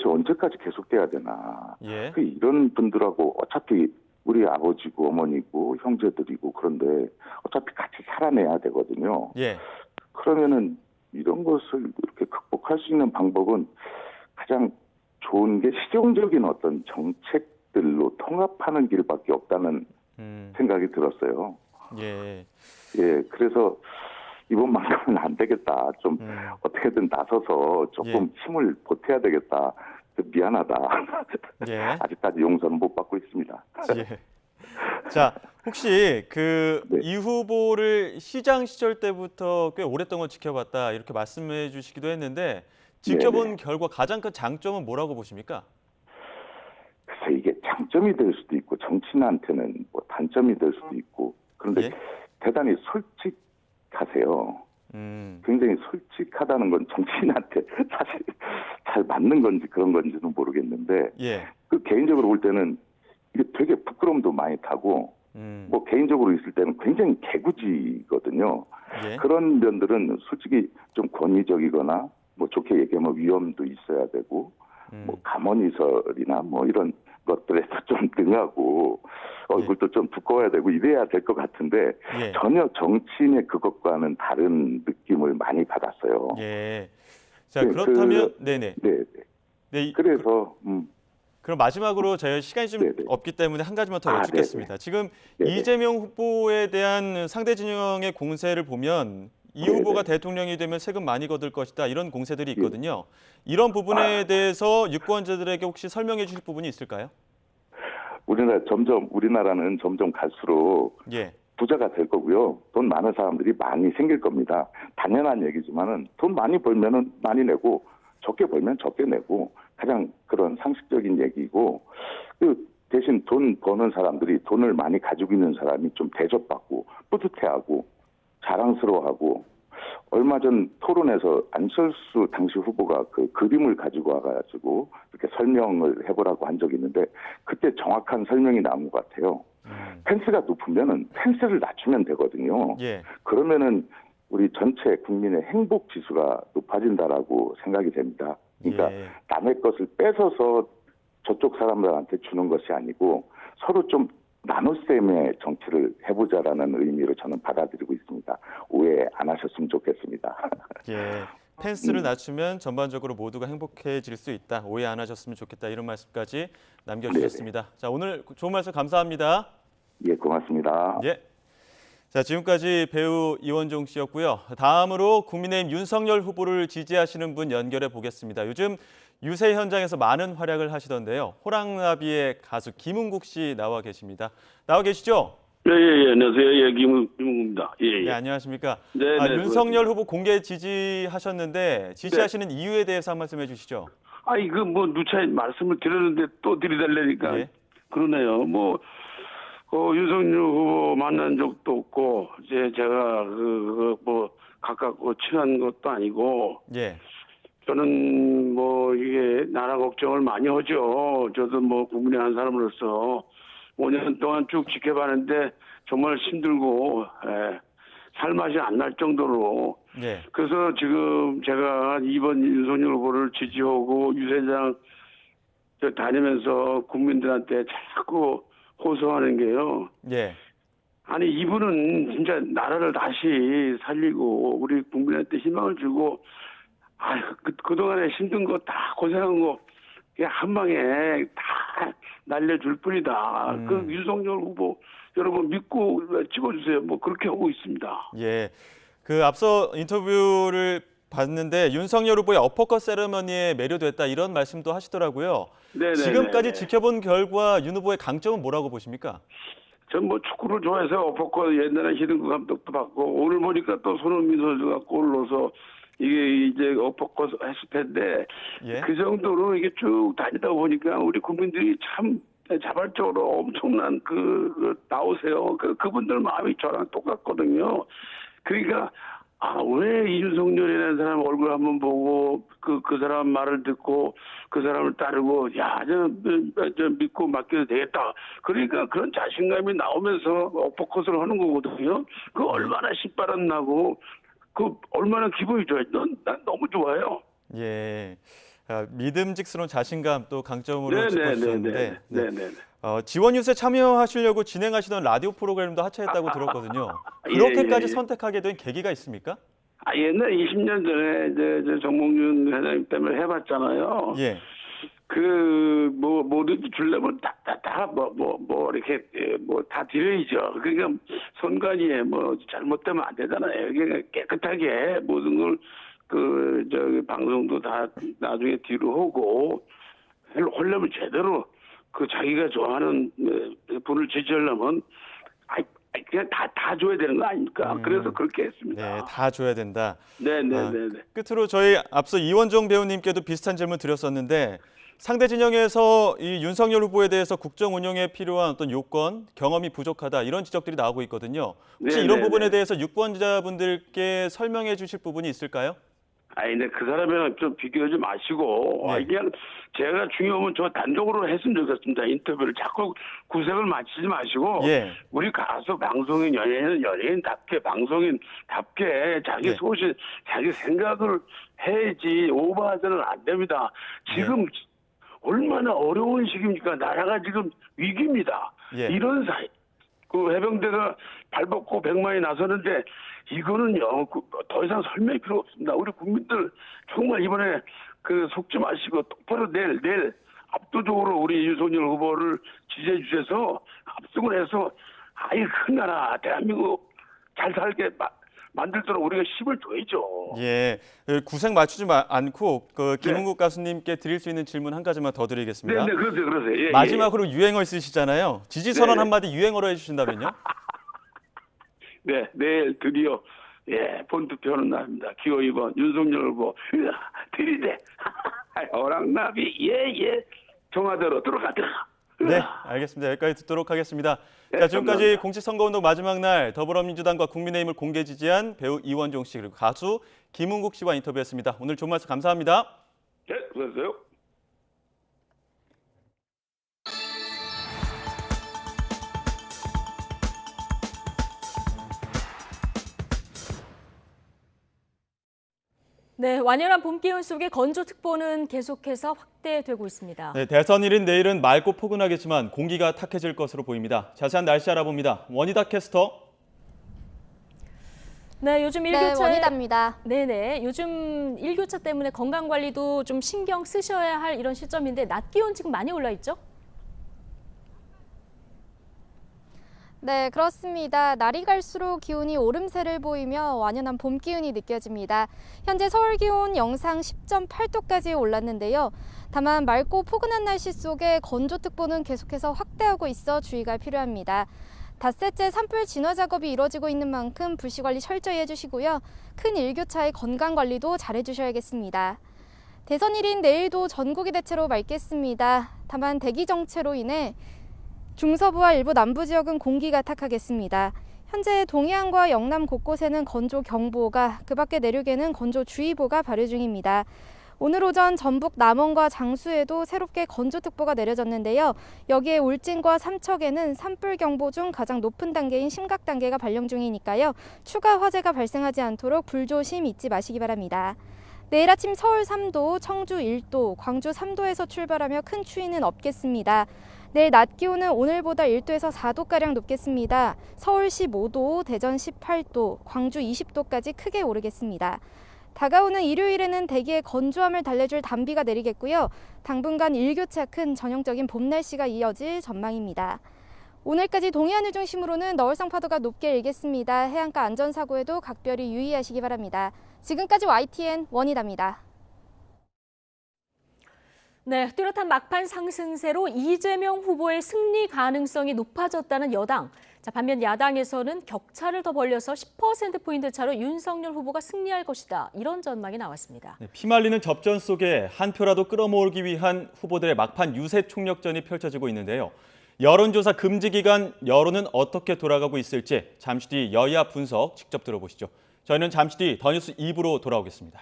S9: 언제까지 계속돼야 되나. 이런 분들하고 어차피 우리 아버지고 어머니고 형제들이고 그런데 어차피 같이 살아내야 되거든요. 그러면은 이런 것을 이렇게 극복할 수 있는 방법은 가장 좋은 게 실용적인 어떤 정책들로 통합하는 길밖에 없다는 생각이 들었어요. 그래서 이번만큼은 안 되겠다. 좀 어떻게든 나서서 조금 힘을 보태야 되겠다. 미안하다. 아직까지 용서는 못 받고 있습니다.
S2: 자, 혹시 이 후보를 시장 시절 때부터 꽤 오랫동안 지켜봤다 이렇게 말씀해 주시기도 했는데 지켜본 결과 가장 큰 장점은 뭐라고 보십니까?
S9: 글쎄 이게 장점이 될 수도 있고 정치인한테는 뭐 단점이 될 수도 있고 그런데 대단히 솔직하세요. 굉장히 솔직하다는 건 정치인한테 사실 잘 맞는 건지 그런 건지는 모르겠는데 그 개인적으로 볼 때는 이게 되게 부끄러움도 많이 타고 뭐 개인적으로 있을 때는 굉장히 개구지거든요. 그런 면들은 솔직히 좀 권위적이거나 뭐 좋게 얘기하면 위험도 있어야 되고 뭐 감언이설이나 뭐 이런 것들에서 좀 능하고 얼굴도 좀 두꺼워야 되고 이래야 될 것 같은데
S2: 예.
S9: 전혀 정치인의 그것과는 다른 느낌을 많이 받았어요.
S2: 예. 자, 그렇다면 네네. 네.
S9: 그래서
S2: 그럼 마지막으로 저희 시간이 좀 없기 때문에 한 가지만 더 여쭙겠습니다. 지금 이재명 후보에 대한 상대 진영의 공세를 보면 이 후보가 대통령이 되면 세금 많이 거둘 것이다 이런 공세들이 있거든요. 이런 부분에 대해서 유권자들에게 혹시 설명해 주실 부분이 있을까요?
S9: 우리나라는 점점 갈수록 부자가 될 거고요. 돈 많은 사람들이 많이 생길 겁니다. 당연한 얘기지만은 돈 많이 벌면은 많이 내고 적게 벌면 적게 내고 가장 그런 상식적인 얘기고 대신 돈 버는 사람들이 돈을 많이 가지고 있는 사람이 좀 대접받고 뿌듯해하고 자랑스러워하고 얼마 전 토론에서 안철수 당시 후보가 그 그림을 가지고 와가지고 이렇게 설명을 해보라고 한 적이 있는데 그때 정확한 설명이 나온 것 같아요. 펜스가 높으면은 펜스를 낮추면 되거든요. 그러면은 우리 전체 국민의 행복 지수가 높아진다라고 생각이 됩니다. 그러니까 남의 것을 뺏어서 저쪽 사람들한테 주는 것이 아니고 서로 좀 나눗셈의 정치를 해보자라는 의미로 저는 받아들이고 있습니다. 오해 안 하셨으면 좋겠습니다.
S2: 펜스를 낮추면 전반적으로 모두가 행복해질 수 있다. 오해 안 하셨으면 좋겠다. 이런 말씀까지 남겨주셨습니다. 자, 오늘 좋은 말씀 감사합니다.
S9: 예, 고맙습니다.
S2: 자, 지금까지 배우 이원종 씨였고요. 다음으로 국민의힘 윤석열 후보를 지지하시는 분 연결해 보겠습니다. 요즘 유세 현장에서 많은 활약을 하시던데요. 호랑나비의 가수 김은국 씨 나와 계십니다. 나와 계시죠?
S10: 안녕하세요. 김은국입니다.
S2: 네, 안녕하십니까? 윤석열 후보 공개 지지하셨는데 지지하시는 이유에 대해서 한 말씀 해주시죠.
S10: 누차 말씀을 드렸는데 또 드리달라니까 그러네요. 윤석열 후보 만난 적도 없고 제가 가깝고 친한 것도 아니고 저는 이게 나라 걱정을 많이 하죠. 저도 국민의 한 사람으로서 5년 동안 쭉 지켜봤는데 정말 힘들고 살맛이 안 날 정도로 그래서 지금 제가 이번 윤석열 후보를 지지하고 유세장 다니면서 국민들한테 자꾸 호소하는 게요. 아니 이분은 진짜 나라를 다시 살리고 우리 국민한테 희망을 주고 그동안에 힘든 거 다 고생한 거 그냥 한 방에 다 날려줄 뿐이다. 그 윤석열 후보 여러분 믿고 찍어주세요. 그렇게 하고 있습니다.
S2: 그 앞서 인터뷰를 봤는데 윤석열 후보의 어퍼컷 세레머니에 매료됐다 이런 말씀도 하시더라고요. 지금까지 지켜본 결과 윤 후보의 강점은 뭐라고 보십니까?
S10: 전 축구를 좋아해서 어퍼컷 옛날에 히든크 감독도 받고 오늘 보니까 또 손흥민 선수가 골 넣어서 이게 이제 어퍼컷 했을 텐데 그 정도로 이게 쭉 다니다 보니까 우리 국민들이 참 자발적으로 엄청난 나오세요. 그분들 마음이 저랑 똑같거든요. 그러니까 왜 이윤석열이라는 사람 얼굴 한번 보고 그 사람 말을 듣고 그 사람을 따르고 저 믿고 맡겨도 되겠다. 그러니까 그런 자신감이 나오면서 어퍼컷을 하는 거거든요. 그 얼마나 신바람 나고 얼마나 기분이 좋아요. 난 너무 좋아요.
S2: 믿음직스러운 자신감 또 강점으로 짚어주셨는데 지원 유세 참여하시려고 진행하시던 라디오 프로그램도 하차했다고 들었거든요. 그렇게까지 선택하게 된 계기가 있습니까?
S10: 옛날 20년 전에 정몽준 회장님 때문에 해봤잖아요. 뭐든지 주려면 이렇게 다 드려야죠. 그러니까 선관위에 잘못되면 안 되잖아요. 그러니까 깨끗하게 모든 걸 방송도 다 나중에 뒤로 하고 하려면 제대로 자기가 좋아하는 분을 지지하려면 그냥 다 줘야 되는 거 아닙니까? 그래서 그렇게 했습니다.
S2: 다 줘야 된다. 끝으로 저희 앞서 이원종 배우님께도 비슷한 질문 드렸었는데 상대 진영에서 이 윤석열 후보에 대해서 국정 운영에 필요한 어떤 요건, 경험이 부족하다 이런 지적들이 나오고 있거든요. 혹시 이런 부분에 대해서 유권자분들께 설명해 주실 부분이 있을까요?
S10: 근데 그 사람이랑 좀 비교하지 마시고 그냥 제가 중요하면 저 단독으로 했으면 좋겠습니다. 인터뷰를 자꾸 구색을 맞추지 마시고 우리 가수 방송인 연예인답게 방송인답게 자기 소신 자기 생각을 해야지 오버하서는 안 됩니다. 지금 얼마나 어려운 시기입니까? 나라가 지금 위기입니다.
S2: 예.
S10: 이런 사이 그 해병대가 발벗고 백마에 나서는데 이거는요 더 이상 설명이 필요 없습니다. 우리 국민들 정말 이번에 그 속지 마시고 똑바로 내일 압도적으로 우리 윤석열 후보를 지지해 주셔서 압승을 해서 아이 큰 나라 대한민국 잘 살게 만들도록 우리가 힘을 줘야죠.
S2: 예, 구색 맞추지 않고 그 김은국 가수님께 드릴 수 있는 질문 한 가지만 더 드리겠습니다.
S10: 네, 그러세요. 예,
S2: 마지막으로 유행어 쓰시잖아요. 지지 선언 한마디 유행어로 해주신다면요?
S10: 네, 내일 드디어 본투표하는 날입니다. 기호 2번 윤석열 후보 들이대 어랑나비 예 정화대로 들어가.
S2: 네, 알겠습니다. 여기까지 듣도록 하겠습니다. 자, 지금까지 공직선거운동 마지막 날 더불어민주당과 국민의힘을 공개 지지한 배우 이원종 씨 그리고 가수 김은국 씨와 인터뷰했습니다. 오늘 좋은 말씀 감사합니다.
S10: 네, 수고하세요.
S1: 네, 완연한 봄 기운 속에 건조특보는 계속해서 확대되고 있습니다.
S2: 네, 대선일인 내일은 맑고 포근하겠지만 공기가 탁해질 것으로 보입니다. 자세한 날씨 알아봅니다. 원희다 캐스터.
S1: 네, 요즘 일교차
S11: 원희다입니다.
S1: 네네, 요즘 일교차 때문에 건강 관리도 좀 신경 쓰셔야 할 이런 시점인데 낮 기온 지금 많이 올라 있죠?
S11: 네, 그렇습니다. 날이 갈수록 기온이 오름세를 보이며 완연한 봄 기운이 느껴집니다. 현재 서울 기온 영상 10.8도까지 올랐는데요. 다만 맑고 포근한 날씨 속에 건조특보는 계속해서 확대하고 있어 주의가 필요합니다. 닷새째 산불 진화 작업이 이루어지고 있는 만큼 불씨 관리 철저히 해주시고요. 큰 일교차의 건강 관리도 잘 해주셔야겠습니다. 대선일인 내일도 전국이 대체로 맑겠습니다. 다만 대기 정체로 인해 중서부와 일부 남부 지역은 공기가 탁하겠습니다. 현재 동해안과 영남 곳곳에는 건조경보가, 그 밖에 내륙에는 건조주의보가 발효 중입니다. 오늘 오전 전북 남원과 장수에도 새롭게 건조특보가 내려졌는데요. 여기에 울진과 삼척에는 산불경보 중 가장 높은 단계인 심각단계가 발령 중이니까요. 추가 화재가 발생하지 않도록 불조심 잊지 마시기 바랍니다. 내일 아침 서울 3도, 청주 1도, 광주 3도에서 출발하며 큰 추위는 없겠습니다. 내일 낮 기온은 오늘보다 1도에서 4도가량 높겠습니다. 서울 15도, 대전 18도, 광주 20도까지 크게 오르겠습니다. 다가오는 일요일에는 대기의 건조함을 달래줄 단비가 내리겠고요. 당분간 일교차 큰 전형적인 봄 날씨가 이어질 전망입니다. 오늘까지 동해안을 중심으로는 너울성 파도가 높게 일겠습니다. 해안가 안전사고에도 각별히 유의하시기 바랍니다. 지금까지 YTN 원희다입니다.
S1: 네, 뚜렷한 막판 상승세로 이재명 후보의 승리 가능성이 높아졌다는 여당. 자, 반면 야당에서는 격차를 더 벌려서 10%포인트 차로 윤석열 후보가 승리할 것이다. 이런 전망이 나왔습니다.
S2: 네, 피말리는 접전 속에 한 표라도 끌어모으기 위한 후보들의 막판 유세 총력전이 펼쳐지고 있는데요. 여론조사 금지 기간 여론은 어떻게 돌아가고 있을지 잠시 뒤 여야 분석 직접 들어보시죠. 저희는 잠시 뒤 더 뉴스 2부로 돌아오겠습니다.